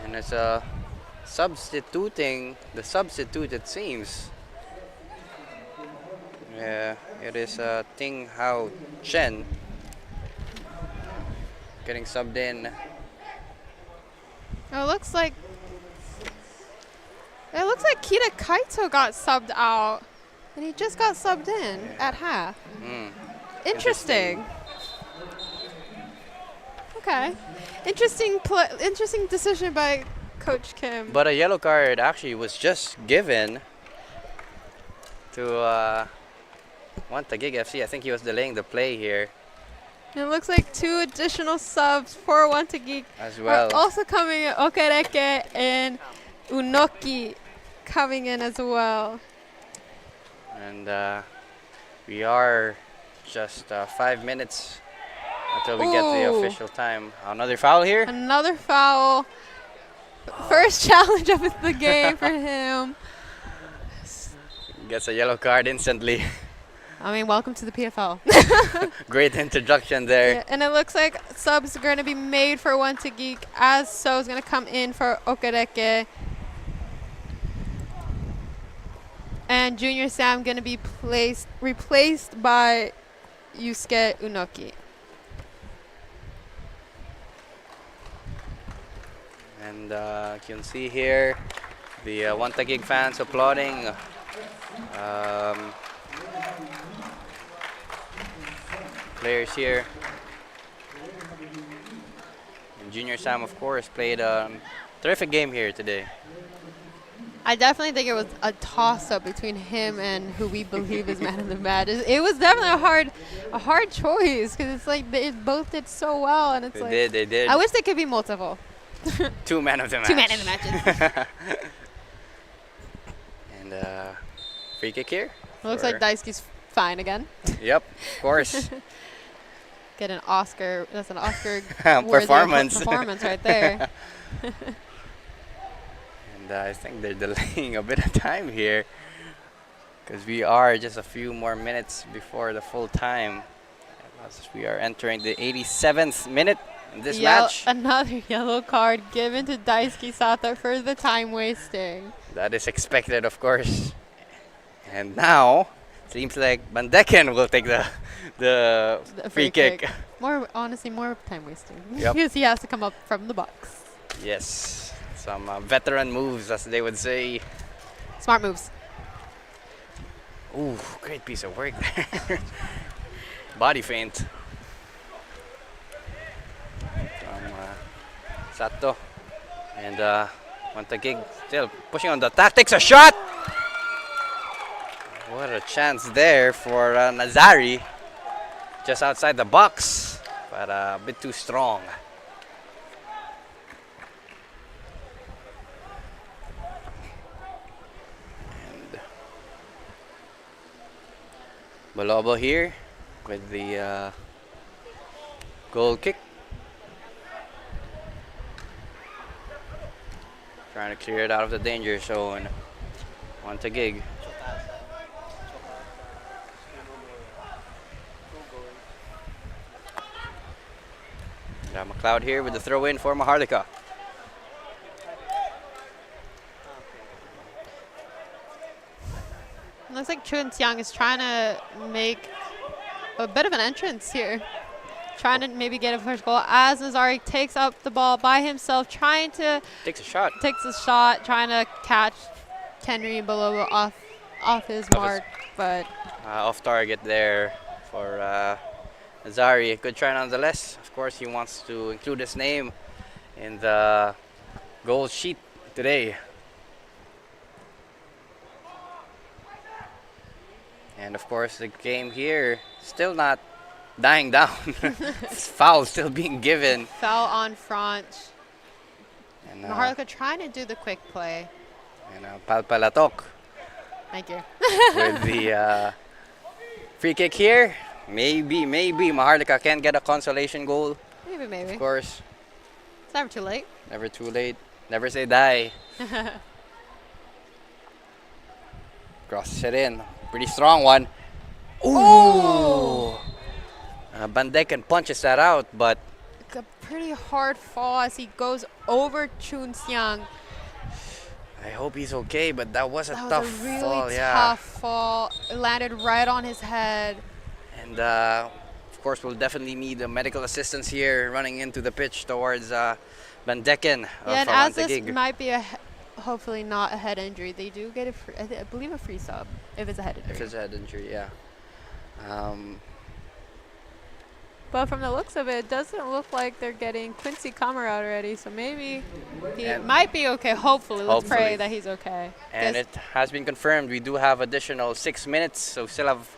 And it's substituting, the substitute it seems. Yeah, it is Ting Hao Chen getting subbed in. Oh, it looks like Kita Kaito got subbed out, and he just got subbed in at half. Interesting. Okay. Interesting decision by Coach Kim. But a yellow card actually was just given to Taguig FC. I think he was delaying the play here It looks like 2 additional subs for Taguig as are well. also coming in. Okereke and Unoki coming in as well. And we are just 5 minutes until we get the Ooh. official time. Another foul here. Another foul. First challenge of the game for him. Gets a yellow card instantly. I mean, welcome to the PFL. Great introduction there. Yeah, and it looks like subs are going to be made for Taguig, as so is going to come in for Okereke. And Junior Sam going to be replaced by Yusuke Unoki. And you can see here the Taguig fans applauding. Players here. And Junior Sam, of course, played a terrific game here today. I definitely think it was a toss-up between him and who we believe is man of the match. It was definitely a hard choice because it's like they both did so well, and it's They like did. I wish they could be multiple. 2 man of the match. 2 man of the matches. And free kick here. Looks like Daisuke's fine again. Yep, of course. Get an Oscar. That's an Oscar Performance right there. And I think they're delaying a bit of time here because we are just a few more minutes before the full time. As we are entering the 87th minute in this match. Another yellow card given to Daisuke Sato for the time wasting. That is expected, of course. And now, seems like Bandeken will take the free kick. Honestly, more time wasting. Yep. Because he has to come up from the box. Yes, some veteran moves, as they would say. Smart moves. Ooh, great piece of work there. Body feint from Sato. And Taguig still pushing on the attack. Takes a shot! What a chance there for Nazari. Just outside the box, but a bit too strong. And Balobo here with the goal kick. Trying to clear it out of the danger zone. Taguig. McLeod here with the throw in for Maharlika. Looks like Chun Xiang is trying to make a bit of an entrance here. Trying to maybe get a first goal as Nazari takes up the ball by himself, trying to Takes a shot. trying to catch Henry Balobo off his mark, but Off target there for Nazari. Good try nonetheless. Of course, he wants to include his name in the goal sheet today. And of course, the game here still not dying down. Foul still being given. foul on front. And Maharlika trying to do the quick play. Palpalatok Thank you. with the free kick here. Maybe Maharlika can get a consolation goal. Maybe. Of course, It's never too late. never too late. Never say die. Crosses it in. Pretty strong one. Ooh! Bandeken punches that out, but A pretty hard fall as he goes over Chun Xiang. I hope he's okay. But that was a That tough was a really fall. tough fall. It landed right on his head. And of course, we'll definitely need medical assistance here, running into the pitch towards Bandeken Yeah, and from as this Taguig. might be hopefully not a head injury, they do get I believe a free sub if it's a head injury. If it's a head injury, yeah. But from the looks of it, it doesn't look like they're getting Quincy Comer out already. So maybe he And might be okay. Hopefully. Let's hopefully. pray that he's okay. And 'Cause it has been confirmed. We do have additional 6 minutes, so we still have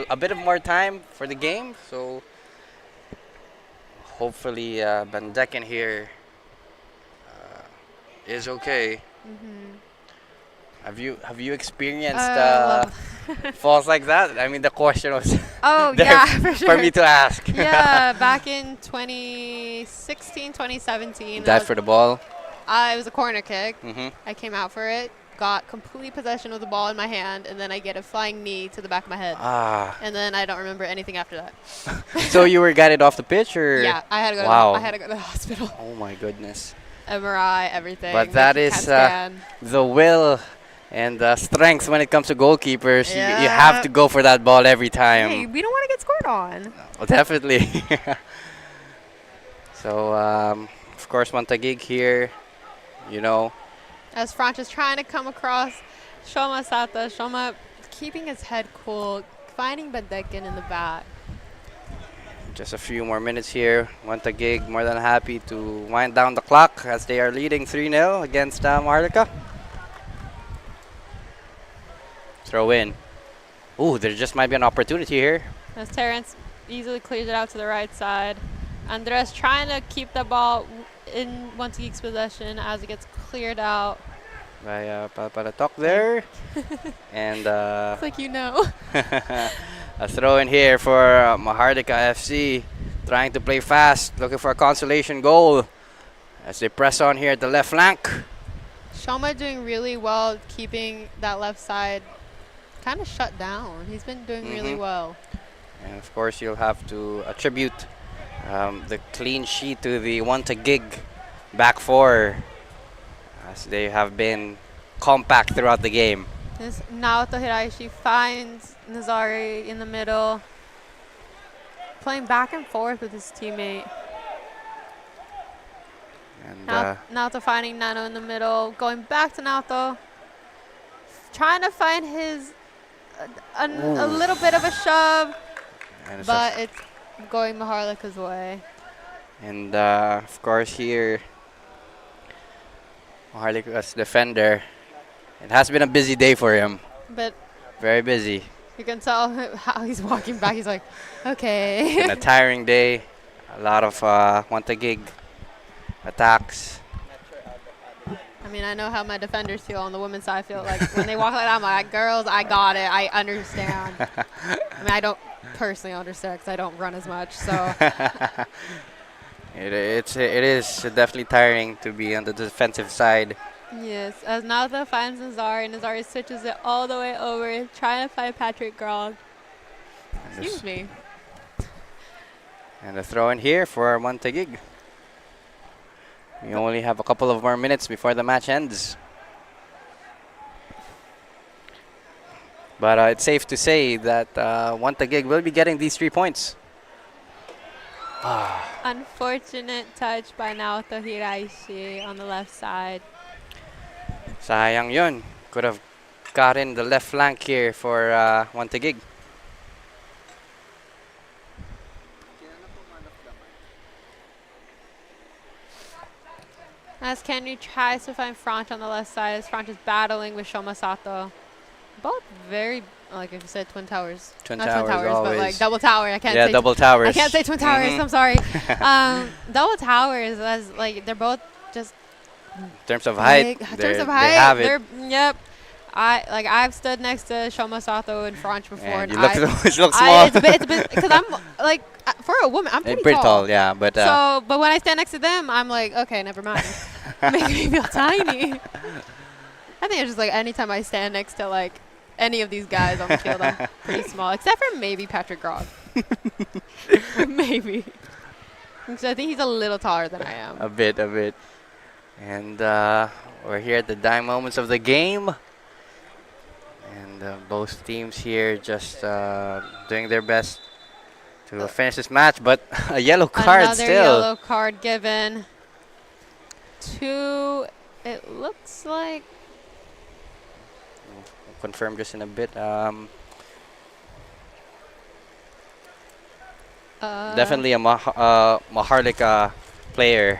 a bit of more time for the game. So hopefully, Van Decken here is okay. Have you experienced well, falls like that? I mean, the question was oh, there yeah, for sure. for me to ask. Yeah, back in 2016, 2017. Dive for the ball. It was a corner kick. Hmm. I came out for it, got complete possession of the ball in my hand, and then I get a flying knee to the back of my head. Ah. And then I don't remember anything after that. So you were guided off the pitch, or? Yeah, I had to go. Wow. I had to go to the hospital. Oh my goodness. MRI, everything. But make that sure you is CAT scan. the will and strength when it comes to goalkeepers. You Yeah. have to go for that ball every time. Hey, we don't want to get scored on. Oh, definitely. So, of course, Taguig here, you know. As Franch is trying to come across Shoma Sata, Shoma keeping his head cool, finding Badekin in the back. Just a few more minutes here. Taguig more than happy to wind down the clock as they are leading 3-0 against Maharlika. Throw in. Ooh, there just might be an opportunity here. As Terrence easily clears it out to the right side. Andres trying to keep the ball in Taguig's possession as it gets cleared out. By Palatok there. And It's like you know. a throw in here for Maharlika FC. Trying to play fast, looking for a consolation goal as they press on here at the left flank. Shoma doing really well keeping that left side kind of shut down. He's been doing really well. And of course, you'll have to attribute the clean sheet to the Taguig back four, as they have been compact throughout the game. This Naoto Hiraishi finds Nazari in the middle, playing back and forth with his teammate. And Naoto finding Nano in the middle, going back to Naoto, trying to find his a little bit of a shove, and it's but it's going Maharlika's way. and of course here, Maharlika's defender. It has been a busy day for him. But Very busy. you can tell how he's walking back. He's like, okay. Been a tiring day. A lot of Taguig attacks. I mean, I know how my defenders feel on the women's side. I feel like when they walk like that, I'm like, girls, I got it. I understand. I mean, I don't personally understand because I don't run as much. So it is definitely tiring to be on the defensive side. yes, as Naoto finds Nazari, Nazari switches it all the way over, trying to find Patrick Grog. Excuse me. And a throw in here for Taguig. We only have a couple of more minutes before the match ends. But it's safe to say that Taguig will be getting these 3 points. Unfortunate touch by Naoto Hiraishi on the left side. Sayang yun. Could have gotten the left flank here for Taguig. As Kenry tries to find Franch on the left side, as Franch is battling with Shoma Sato. Both very, like if you said Twin Towers. Twin Not Towers Twin Towers, but always. like Double Tower. I can't Yeah, say double towers. I can't say Twin Towers. Mhm. I'm sorry. Double Towers, as like they're both just In terms of height, big. In terms of they height, have it. they're yep. I've stood next to Shoma Sato and Franch before, And and you look, you look I small. it's a bit because I'm like for a woman, I'm pretty, Pretty tall, yeah. But So, but when I stand next to them, I'm like, okay, never mind. Making me feel tiny. I think it's just like anytime I stand next to like any of these guys on the field, I'm pretty small, except for maybe Patrick Grog. Maybe. Because I think he's a little taller than I am. a bit. And we're here at the dying moments of the game. And both teams here just doing their best to finish this match. But a yellow card Another still. yellow card given to, it looks like, We'll confirm just in a bit. Definitely a Maharlika player.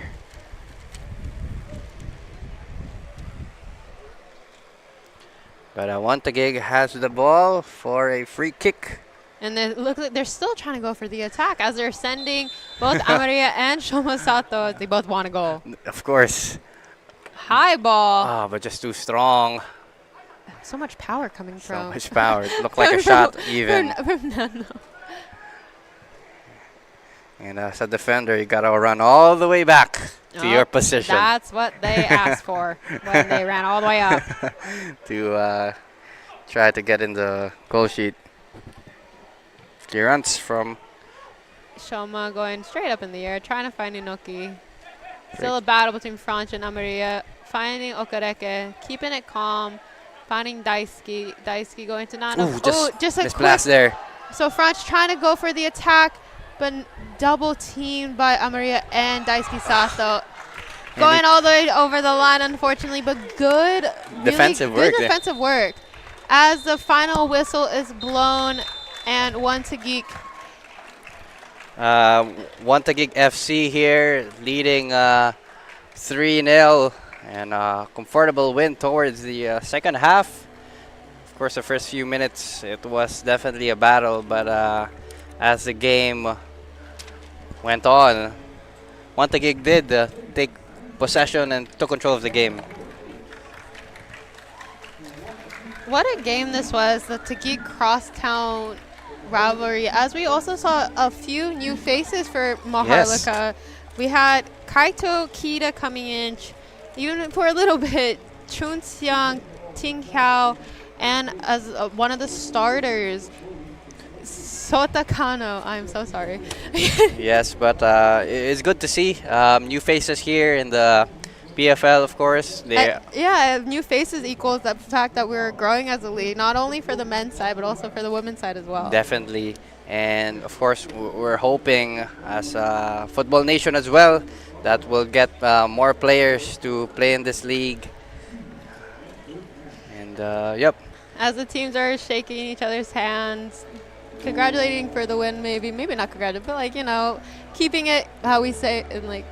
But One Taguig has the ball for a free kick. And it looks like they're still trying to go for the attack as they're sending both Amaria and Shomasato. They both want to go. Of course. High ball. But just too strong. So much power coming So from. much power. It looked like a shot even. From Nano. And as a defender, you gotta run all the way back to your position. That's what they asked for when they ran all the way up. To try to get in the goal sheet. Clearance from Shoma going straight up in the air, trying to find Inoki. Still a battle between Franch and Amaria. Finding Okareke, keeping it calm. Finding Daisuke. Daisuke going to Nano. Just a misplaced there. So Franch trying to go for the attack, but double teamed by Amaria and Daisuke Sato. Going all the way over the line, unfortunately, but good defensive work. Good defensive work. As the final whistle is blown, and One Taguig. One Taguig FC here, leading 3-0, and a comfortable win towards the second half. Of course, the first few minutes, it was definitely a battle, but as the game went on, One Taguig did take possession and took control of the game. What a game this was, the Taguig Crosstown rivalry, as we also saw a few new faces for Maharlika. Yes. We had Kaito Kida coming in, even for a little bit, Chun Xiang, Ting Hao, and as one of the starters, Sota Kano. I'm so sorry. Yes, but it's good to see new faces here in the PFL, of course. Yeah, new faces equals the fact that we're growing as a league, not only for the men's side, but also for the women's side as well. Definitely. And of course, we're hoping as a football nation as well that we'll get more players to play in this league. And yep. As the teams are shaking each other's hands, congratulating for the win, maybe not congratulating, but like, you know, keeping it how we say it, and like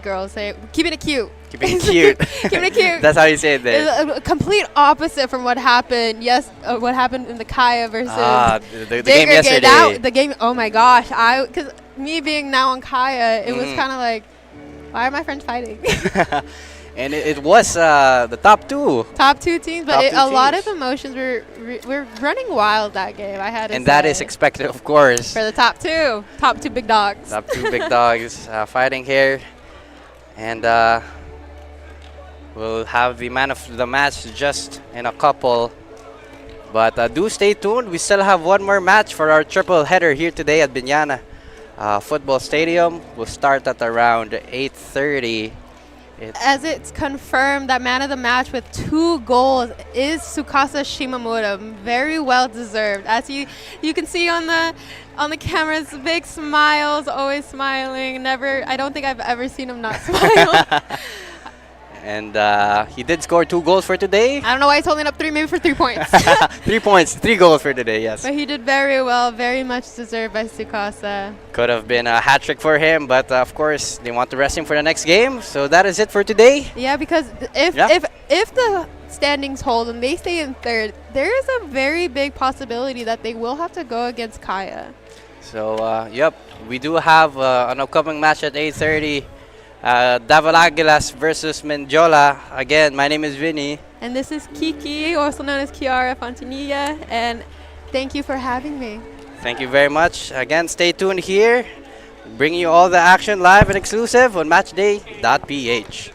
girls say it, keeping it cute. Keeping it cute. Keeping it cute. That's how you say it there. It's a complete opposite from what happened. Yes, what happened in the Kaya versus the game yesterday. The game. Oh my gosh! Because me being now on Kaya, it was kind of like, why are my friends fighting? And it was the top two. Top two teams, but a lot of emotions were running wild that game. I had to and say. that is expected, of course. For the top two big dogs. Top two big dogs fighting here, and we'll have the man of the match just in a couple. But do stay tuned. We still have one more match for our triple header here today at Binyana Football Stadium. We'll start at around 8:30. As it's confirmed that man of the match with 2 goals is Tsukasa Shimamura, very well deserved. As you can see on the cameras, big smiles, always smiling. I don't think I've ever seen him not smile. And he did score 2 goals for today. I don't know why he's holding up 3, maybe for 3 points. 3 points, 3 goals for today, yes. But he did very well, very much deserved by Tsukasa. Could have been a hat trick for him, but of course they want to rest him for the next game. So that is it for today. Yeah, because if the standings hold and they stay in third, there is a very big possibility that they will have to go against Kaya. So yep, we do have an upcoming match at 8:30. Davao Aguilas versus Mendiola. Again, my name is Vinny. And this is Kiki, also known as Kiara Fontanilla. And thank you for having me. Thank you very much. Again, stay tuned here. Bringing you all the action live and exclusive on matchday.ph.